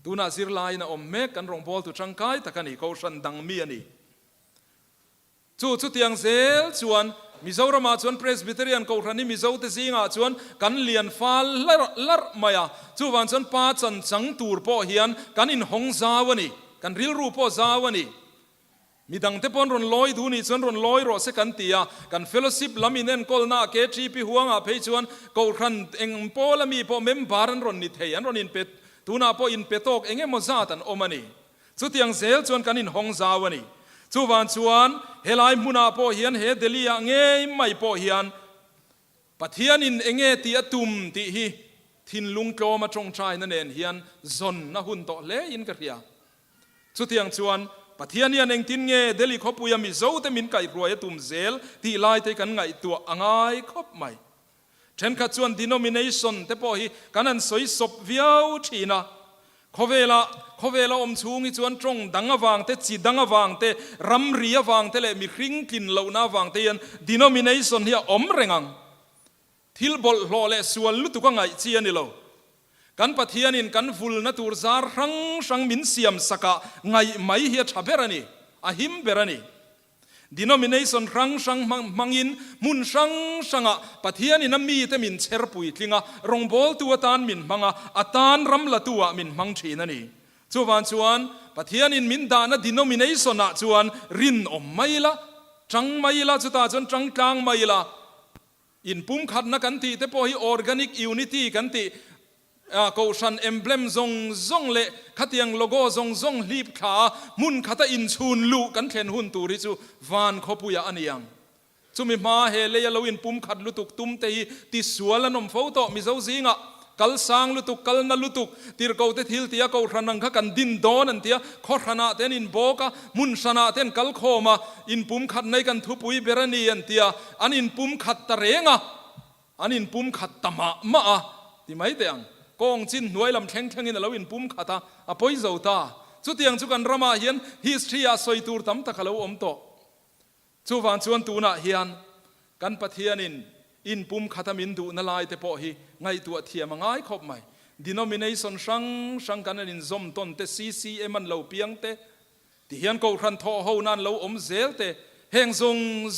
ตูน่าสิรลายนะอมเมกันรองบอลตุจังไกตะกันนี่กูรันดังมีนี่จุดยังเซลชวนมิโซรามาชวนเพรสบิเตเรียนกูรันนี่มิโซเตซิงาชวนกันเลียนฟ้าลัดมายาจูวันชวนป้าจันสังตูร์พ่อเฮียนกันอินหงซาวนี่กันริลรูพ่อซาวนี่มีดังเทปอนรอนลอยดูนี่ส่วนรอนลอยรอเสกันตีกันเฟลชิปลามินเนนกอลนาเกจีพิหัวงาเพยชวนกูรันเอ็งโปละมีพอเมมบารันรอนนิเทียนรอนอินเป็ดตูน่าพออินเป็ดตกเอ็งเอมซาตันโอมันนี่สุดยังเซลชวนกันอินหงซาวนี่จูวันชวนเฮลายมุนาพอเฮียนเฮเดลียเงยไม่พอเฮียนปัทเฮียนอินเอ็งเอตีอตุมตีฮีทินลุงโกมาจงใจนั่นเองเฮียนซอนนะหุ่นโตเละอินกระเทียสุดยังชวนปัทยานีเองทินเงเดลิขบุยามิโซเตมินไก่รวยตุมเซลที่ไล่เตกันไงตัวง่ายคบไม่เช่นขัดชวน denomination แต่พอฮีกันนั้นสวยศพเวียวทีนะ khowela chung hi chuan tong danga wang te chi danga wang te ram ria wang te le mi hring kin lo na wang te yan denomination hi om rengang thil bol hlo le sual lu tu ka ngai chi ani lo kan pathian in kan vul na tur zar rang min siam saka ngai mai hi thaberani ahim berani denomination rang mangin mun sanga pathian in mi te min cher pui tlinga rongbol tu atan min manga atan ram latua min mang thinani chuan pathian in min da na denomination na chuan rin om maila chang maila chuta chuan chang tlang maila in pum khat na kan ti te po hi organic unity kan ti Kohhran emblem zong le khatiang logo zong lip kha mun khata in chun lu kan thlen hun turi chu van khopuya aniang chumi ma he le lo in pum khat lutuk tum te hi ti sual anom photo mi zo zinga kal sang lutuk kal na lutuk tir ko te thil tia Kohhran ang kha kan din don an tia khorhana ten in boka mun sana ten kal khoma in pum khat nei kan thu pui berani an tia an in pum khat ta renga an in pum khat tama ma ti mai te ang kong chin nuai lam theng in lo in pum khata apoi zota chu tiang chu kan rama hian history a soi tur tam ta khalo om to chu wan chuan tu na hian kan pathian in pum khata min du na lai te po hi ngai tu thiam ngai khop mai denomination sang kan in zom ton te CCM an lo piangte ti hian Kohhran tho ho nan lo om zel te heng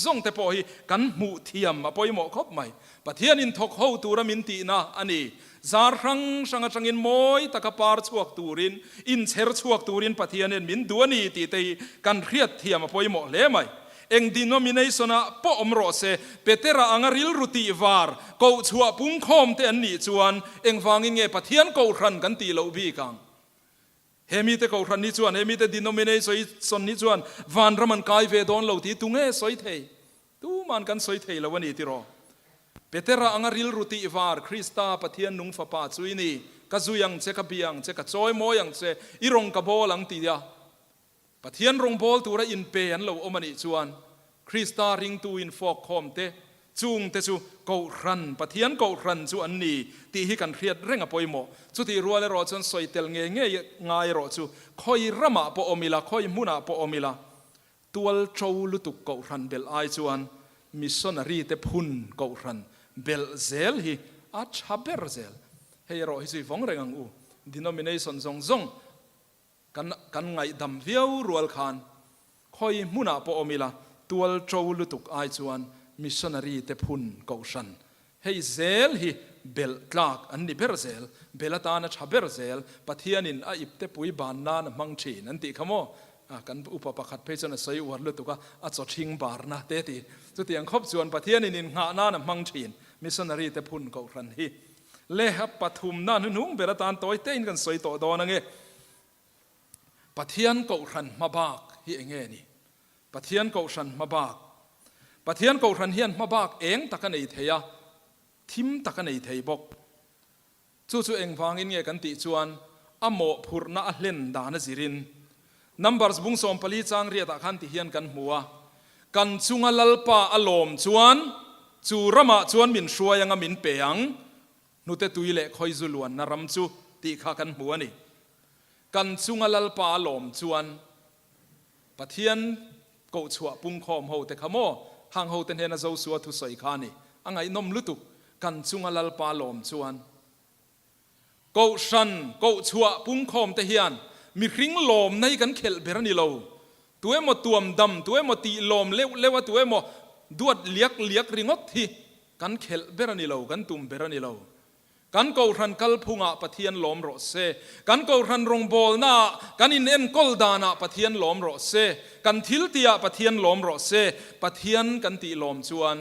zong te po hi kan mu thiam apoi mo khop mai pathian in thok ho tura min ti na ani zar sanga changin moi takapar chhuak turin in cher chhuak turin pathian en min duani ti te kan riat thiam apoi mo le mai eng denomination a po omro se petera angaril ruti var ko chhuak pung khom te an ni chuan eng wangin nge pathian Kohhran kan ti lo bi kang hemi te Kohhran ni chuan hemi te denomination ni chuan van raman kai ve don lo ti tunge soi thei tu man kan soi thei lo wani ti ro petera angaril ruti var Krista pathian nung fa pa chuini ka zuyang che ka biang che ka choi moyang che irong ka bol ang ti ya pathian rong bol tura in pe an lo omani chuan Krista ring tu in fok khom te chung te chu Kohhran pathian Kohhran chu an ni ti hi kan riat renga poimo chu ti ruale ro chon soitel nge ngai ro chu khoi rama po omila khoi muna po omila tual chou lutuk Kohhran bel ai chuan missionary te phun Kohhran bel zel hi a chaber zel hei ro hi sui vong rengang u denomination zong kan ngai dam viau rual khan khoi muna po omila tual chou lutuk ai chuan missionary te phun Kohhran hei zel hi bel tlak an ni ber zel belata na chaber zel pathian in a ipte pui ban na mang thin an ti khamo kan upa pakhat pe chana sei war lutuka a chothing bar na te ti chu tiang khop chuan pathian in nga na mang thin missionary te phun Kohhran hi le ha pathum na nung beratan toy te in kan soi to do na nge pathian Kohhran mabak hi enge ni pathian Kohhran mabak pathian Kohhran hian mabak eng takanei theya thim takanei thei bok chu eng wangin nge kan ti chuan amo phurna a hlen dana zirin numbers bung som pali chang ria ta khan ti hian kan hmuwa kan chunga lalpa alom chuan chu rama chuan min hruayanga min peang nute tuile khoi zuluan na ram chu ti kha kan hmuani kan chunga lalpa alom chuan pathian ko chua pung khom ho te khamo hang ho ten hena zo suwa thu soi khani angai nom lutuk kan chunga lalpa lom chuan Kohhran ko chua pung khom te hian mi hring lom nei kan khel berani lo tuemo tuam dam tuemo ti lom lewa tuemo duat liak ringot hi kan khel berani lo kan tum berani lo kan Kohhran kal phunga pathian lom ro se kan Kohhran rong bol na kan in en kol dana pathian lom ro se kan thil tia pathian lom ro se pathian kan ti lom chuan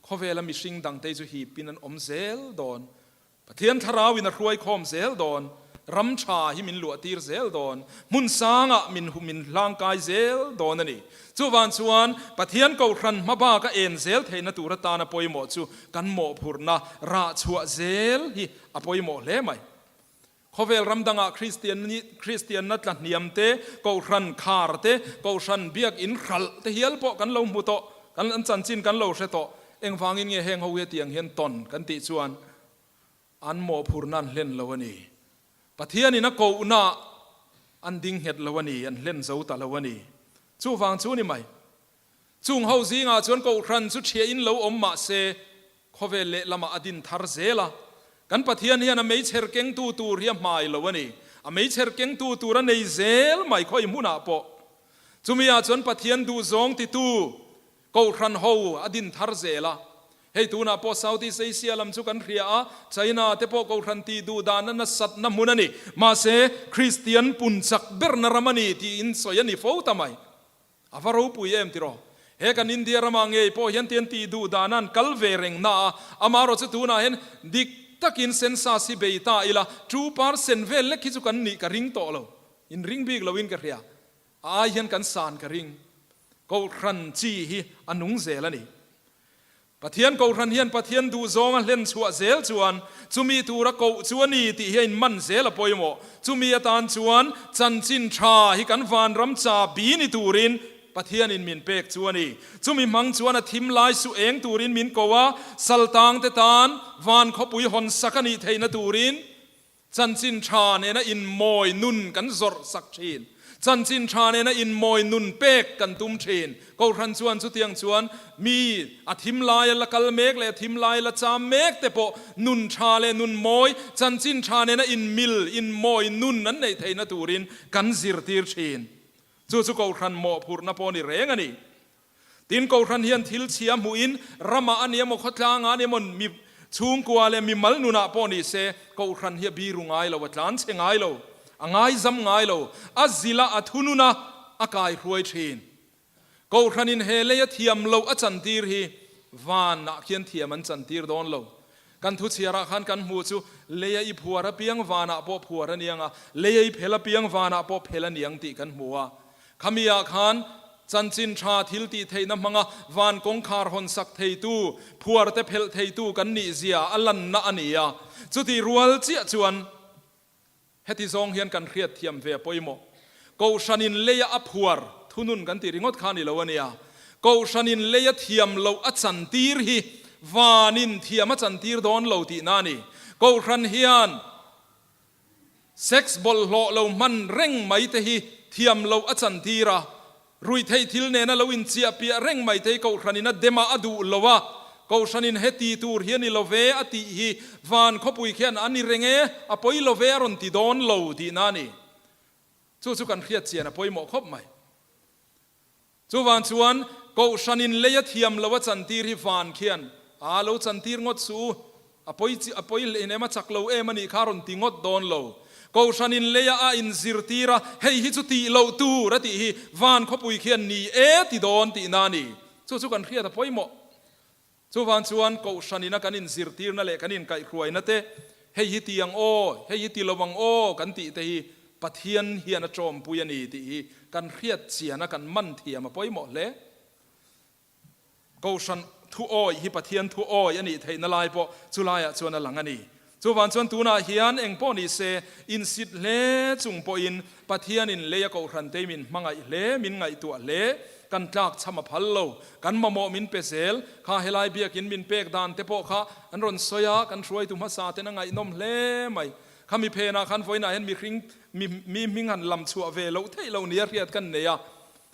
khovela mi hring dang te chu hi pinan om zel don pathian tharawin a hruai khom zel don ram tha hi min lu tir zel don mun sanga min langkai zel don ani chuwan chuan pathian Kohhran maba ka en zel theina tura ta na poimo chu kan mo phurna ra chua zel hi apoimo le mai khovel ramdanga christian na tla niam te Kohhran khar te Kohhran biak in khal te hial po kan lo mu to kan an chan chin kan lo hre to eng wangin nge heng ho ye tiang hian ton kan ti chuan an mo phurnan hlen lo ani pathian in a ko na an ding het lawani an len zo ta lawani chu wang chu ni mai chung ho zinga chuan Kohhran chu thia in lo om ma se khove le lama adin thar zela kan pathian hian a mei cher keng tu tur hi mai lawani a mei cher keng tu tur a nei zel mai khoi muna po chumia chuan pathian du zong ti tu Kohhran ho adin thar zela hei tuna po Southeast Asia lam chu kan ria a China te po Kohhran ti du dan na sat na munani ma se Christian punchak berna ramani ti in soyani fo tamai avaro puyem tiro he kan India ramange po hian tian ti du danan kalvereng na amaro chu tuna hen dik takin sensa si beita ila 2% vel le ki chu kan ni ka ring to lo in ring big lo in ka ria a hian kan san ka ring Kohhran chi hi anung zelani pathian Kohhran hian pathian du zong a len chua zel chuan chumi tura ko chuani ti hian man zel a poimo chumi atan chuan chanchin tha hi kan van ram cha bi ni turin pathian in min pek chuani chumi mang chuan a thim lai su eng turin min kowa saltang te tan van khopui hon sakani theina turin chanchin tha ne na in moi nun kan zor sak thin chanchin tha ne na in moi nun pek kan tum thin Kohhran chuan chu tiang chuan mi a thim lai la kal mek le thim lai la cha mek te po nun tha le nun moi chanchin tha ne na in mil in moi nun nan nei theina turin kan zir tir thin chu Kohhran mo phur na poni reng ani tin Kohhran hian thil chia muin rama ania mo khotlang ania mon mi chung kwa le mi mal nuna poni se Kohhran hi bi rungai lo watlan chengai lo angai zam ngai lo azila athununa akai ruai thin Kohhran in hele ya thiam lo a chantir hi van na khian thiam an chantir don lo kan thu chiara khan kan mu chu leya i phuara piang wana po phuara nianga leya i phela piang wana po phela niang ti kan muwa khamia khan chanchin tha thil ti theina manga van kong khar hon sak thei tu phuar te phel thei tu kan ni zia alan na ania chuti rual chia chuan heti zong hian kan khriat thiam ve poimo Kohhran in leya a phuar thunun kan ti ringot khani lo ania Kohhran in leya thiam lo a chantir hi vanin thiam a chantir don lo ti nani Kohhran hian sex bol lo man reng mai te hi thiam lo a chantira rui thei thil ne na lo in chia pia reng mai te Kohhran in a dema adu lowa Kohhran in heti tur hian i love ati hi van khopui khian ani renge a poi love ron ti don lo ti nani chu kan khiat chian a poi mo khop mai chu van chuan Kohhran in leya thiam lo a chantir hi van khian a lo chantir ngot su a poi le ne ma chak lo e mani kharon ti ngot don lo Kohhran in leya a in zirtira hei hi chu ti lo tu rati hi van khopui khian ni e ti don ti nani chu kan khiat a poi mo chu van chuan Kohhran in a kan in zirtir na le kan in kai kruai na te hei hi tiang o hei hi ti lowang o kan ti te hi pathian hian a trom puyani ti hi kan khiat chiana kan man thiam a poi mo le Kohhran thu oi hi pathian thu oi ani theina lai po chulaya chuan a lang ani chu van chuan tuna hian eng po ni se in sit le chung po in pathian in leya Kohhran te min mangai le min ngai tu le kan tlak chama phallo kan mamo min pesel kha helai biakin min pek dan te po kha an ron soya kan ruai tu ma sa te na ngai nom hle mai khami phena khan voina hen mi ring mi mingan lam chu ave lo thei lo nia riat kan neya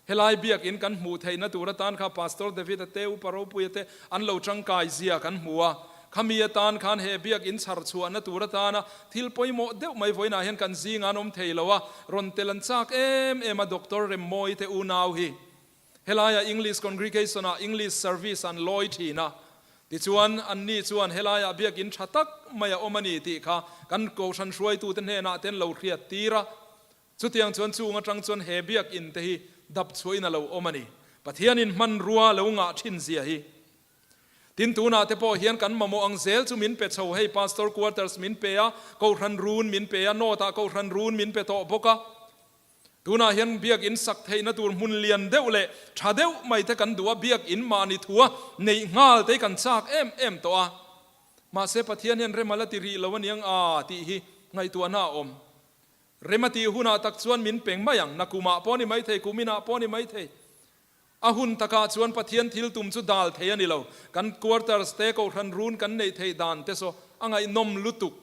helai biak in kan mu theina tura tan kha pastor David te uparo puite an lo changkai zia kan muwa khami tan khan he biak in char chu na tura tana thil poimo deu mai voina hen kan zinga nom theilowa ron telan chak em a doctor remoi te u naw hi helaya English congregation a English service an loyalty na ti chuan an ni chuan helaya biak in thatak maya omani ti kha kan Kohhran ruai tu ten he na ten lo khriat tira chutiang chuan chunga tang chuan he biak in te hi dap chuina lo omani pathian in man ruwa lo nga thin zia hi tin tuna te po hian kan mamo ang zel chu min pe chho hei pastor quarters min pe a Kohhran run min pe a nota Kohhran run min pe to boka tuna hian biak in sak theina tur mun lian deuh le tha deuh mai te kan duwa biak in mani thua nei ngal te kan chak em to a ma se pathian hian remala ti ri lawaniang a ti hi ngai tu na om remati huna tak chuan min peng mayang nakuma poni mai thei kumina poni mai thei ahun taka chuan pathian thil tum chu dal thei ani lo kan quarters te Kohhran run kan nei thei dan te so angai nom lutuk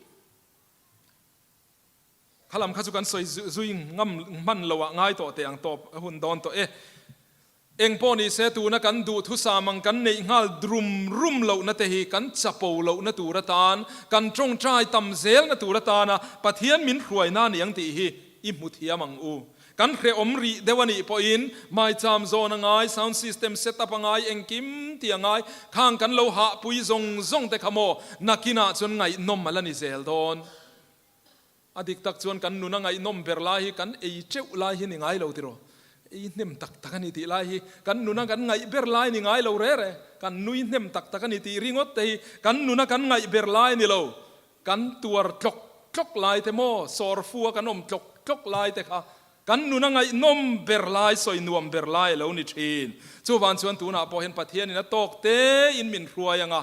ขลังข้าจุกันสวยจุยงำมันละวะง่ายต่อแต่ยังต่อหุ่นดอนต่อเองพอนี่เสตูนักันดูทุสามังกันในงาลดรุมรุ่มเหล่านั่นเตหีกันจับปูเหล่านั่นตูระตานกันจงใจตำเซลนั่นตูระตานะปะเทียนมินรวยน่านี่ยังตีฮีอิมุทียมังอูกันเครอมรีเดวันีพออินไม่จำโซนง่ายซาวน์ซิสเต็มเซตอัพง่ายเองกิมตีง่ายข้างกันโลหะปุยซงแต่ขโมนักกินาจนไงนมมาลนิเซลโดนอดีตตักจวนกันนุนังไงนมเบรลาฮีกันเอเจ้าลาฮีนี่ไงเราติโรอีเนมตักกันนี่ตีลาฮีกันนุนังกันไงเบรลานี่ไงเราเร่กันนุยเนมตักกันนี่ตีริงอตเตกันนุนังกันไงเบรลานี่เรากันตัวจกลายเตโมสอร์ฟัวกันนมจกลายเตค่ะกันนุนังไงนมเบรลายสอยนวมเบรลายแล้วนี่ชีนจู่วันชวนตูน่าพอเห็นปะเทียนนี่นะตกเตอินมินรัวยังอ่ะ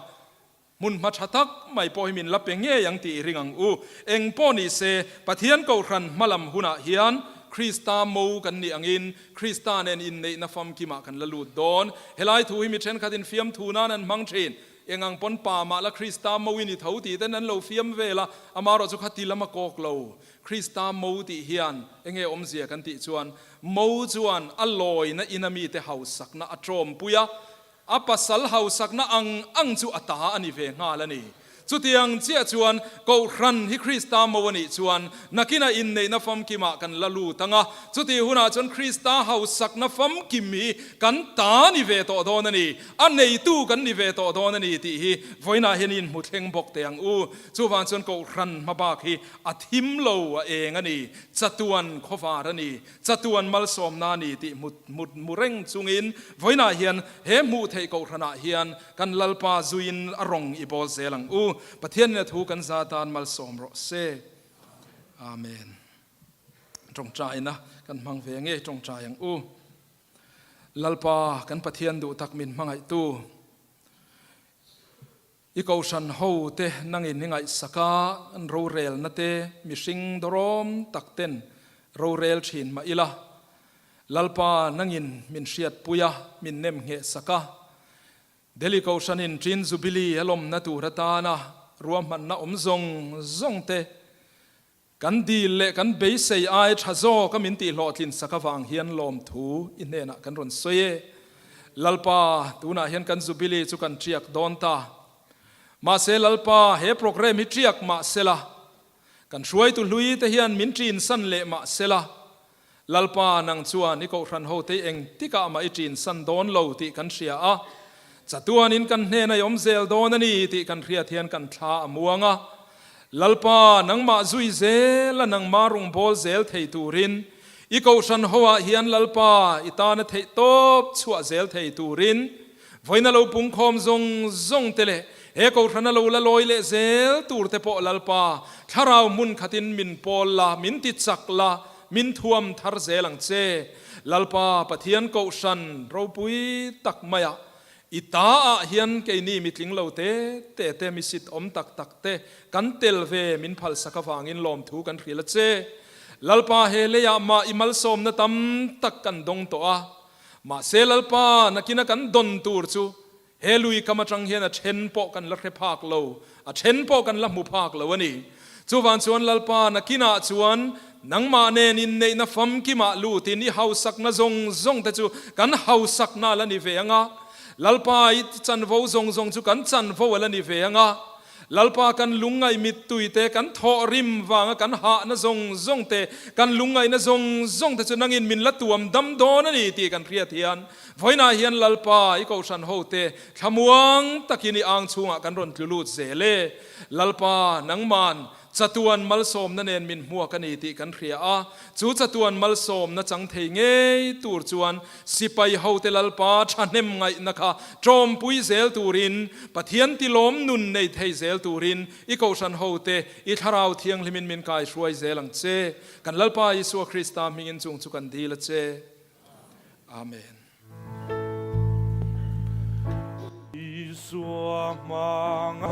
มุนมาชัตักไม่พอให้มินลับเป็นเงี้ยยังตีริงังอูเองพอนี่เสปะเทียนเกาครันมาลำหุนาเฮียนคริสตาโมกันนี่อังอินคริสตาเนนอินในนัฟฟัมกิมากันละลูดดอนเฮลัยทูฮิมิเชนขัดินฟิมทูนานันมังเชนเองอังปนป่ามาละคริสตาโมวินิเท่าตีแต่นั้นเราฟิมเวลาอามารอจุขัดตีละมากอกเราคริสตาโมติเฮียนเองอมเสียกันติจวนโมจวนอลอยนะอินามีเตเฮาสักนะอัตรมปุยะอัปสัลเฮาสักนะอังจูอัตาอันนี้เวงาละนี่สุดยังเจ้าชวนกูรันฮิคริสตามวันนี้ชวนนักกินาอินในนัฟฟัมกิมากันละลูตังะสุดที่หัวหน้าชนคริสตาเฮาสักนัฟฟัมกิมีกันตานิเวตโดนนี่อันในตู้กันนิเวตโดนนี่ที่ฮีไว้น่าเห็นอินมุดเฮงบกเตียงอูสุวรรณชนกูรันมาบากฮีอัทิมโลเองอันนี้จัตวันขวารนี่จัตวันมัลสอมนานี่ที่มุเร่งจุงอินไว้น่าเห็นเฮมูเทกูรันเฮียนกันลัลปาจุอินอรองอิบอลเซลังอูปะเทียนเนี่ยถูกกันซาตานมัลสอมรอเซอาเมนจงใจนะกันมังเวงเอจงใจอย่างอูลัลปากันปะเทียนดูตักมินมังไอตูอีกอชันโฮเตนังอินนิงไอสกาอันโรเรลนั่นเตมิสิงดรอมตักเต็นโรเรลชินมาอิละลัลปานังอินมินเชียดปุยะมินเนมเฮสกาเดลิกอชันอินจินจูบิลีอลมนัตูรตานะรวมมันนะซงเตกันดีเละกันเบยเซยไอชะโซก็มินตีหลอดลินสักฟังเฮียนลมทูอินเนนะกันรอนเซยลัลปาตูน่าเฮียนกันจูบิลีจุกันเจียกดอนตามาเซลัลปาเฮโปรแกรมมิเจียกมาเซลากันช่วยตุลุยเตเฮียนมินจีนสันเละมาเซลาลัลปานังชวนนิโกรันโฮเตเองติกามาอิจีนสันดอนโลติกันเชียอาจัตัวนินกันเนนยอมเซลโดนนี่ที่กันเรียเทียนกันท่ามัวงะลัลปานังมาจุยเซลนังมารุงโบเซลเทตูรินอีกอชันหัวเฮียนลัลปาอิตานเทตบชัวเซลเทตูรินไว้นั่นเราปุ่งคอมซงเตเลเอกอชันเราละลอยเลเซลตูร์เตปอลัลปาถ้าเรามุนขัดินมินปอลลามินติจักลามินทวมทาร์เซลังเซลัลปาปะเทียนกอชันเราปุยตักมายาอิตาเฮียนเกนี่มิตลิงเลาเตมิสิตอมตักเตกันเตลเวมินพัลสักฟางินลมทูกันรีละเจลัลปาเฮเลียมาอิมัลสอมนะตัมตักกันดงตัวมาเซลัลปานักินกันดนตูร์จูเฮลุยกำจังเฮียนเชนโปกันละเรพากโลเชนโปกันละมุพากโลวนี่จูวันชวนลัลปานักินาชวนนังมาเนนินในนัฟฟัมกิมาลูตินี่เฮาสักนะซงแต่จูกันเฮาสักนาละนิเวงะลัลปาอิจันโวซงจุกันจันโวละนิเวงะลัลปากันลุงไงมิดตุยเตกันทอริมวางกันหานะซงเตกันลุงไงนะซงแต่จนังอินมินละตัวมดำโดนนี่ตีกันเรียเทียนไว้นาเฮียนลัลปาอีกอชันโฮเตขมวงตะกินีอ่างชุงกันรอนตุลูดเซเลลัลปานังมันจัตวนมัลสอมนั่นเองมินหัวกันนี่ตีกันเรียจูจัตวนมัลสอมนั่นจังเทงเงตูร์จวนสิไปเฮาเตลัลปาชันเนมไงนะคะจอมปุยเซลตูรินปะเทียนติลมนุนในเทเซลตูรินอีกอชันเฮาเตอีทาราวเทียงลิมินมินกายช่วยเซลังเจกันลัลปายิสุคริสต์มิงินจุงจุกันดีละเจอาเมนยิสุมังไ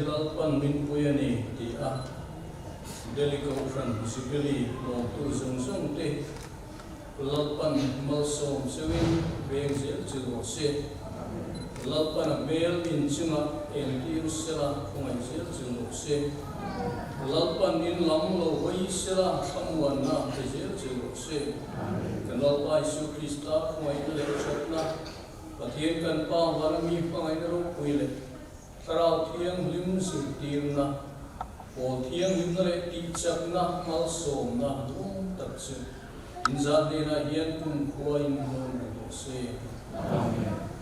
Lalpan min puyani ti a Delhi Kohhran Tin Jubilee no tu zong te Lalpan malsawm sewin beng zel chu se Lalpan bel in chunga el ti usela kungai zel chu se Lalpan in lam lo wai sela samwan na te zel chu se kan Lalpa Isu Krista kungai le chotna pathian kan pa warmi pangai ro puile Tarau thiang lim sim tim na o thiang lim le ti chak na malsawm na rum tak se inza de na hian kum khuain hon do se amen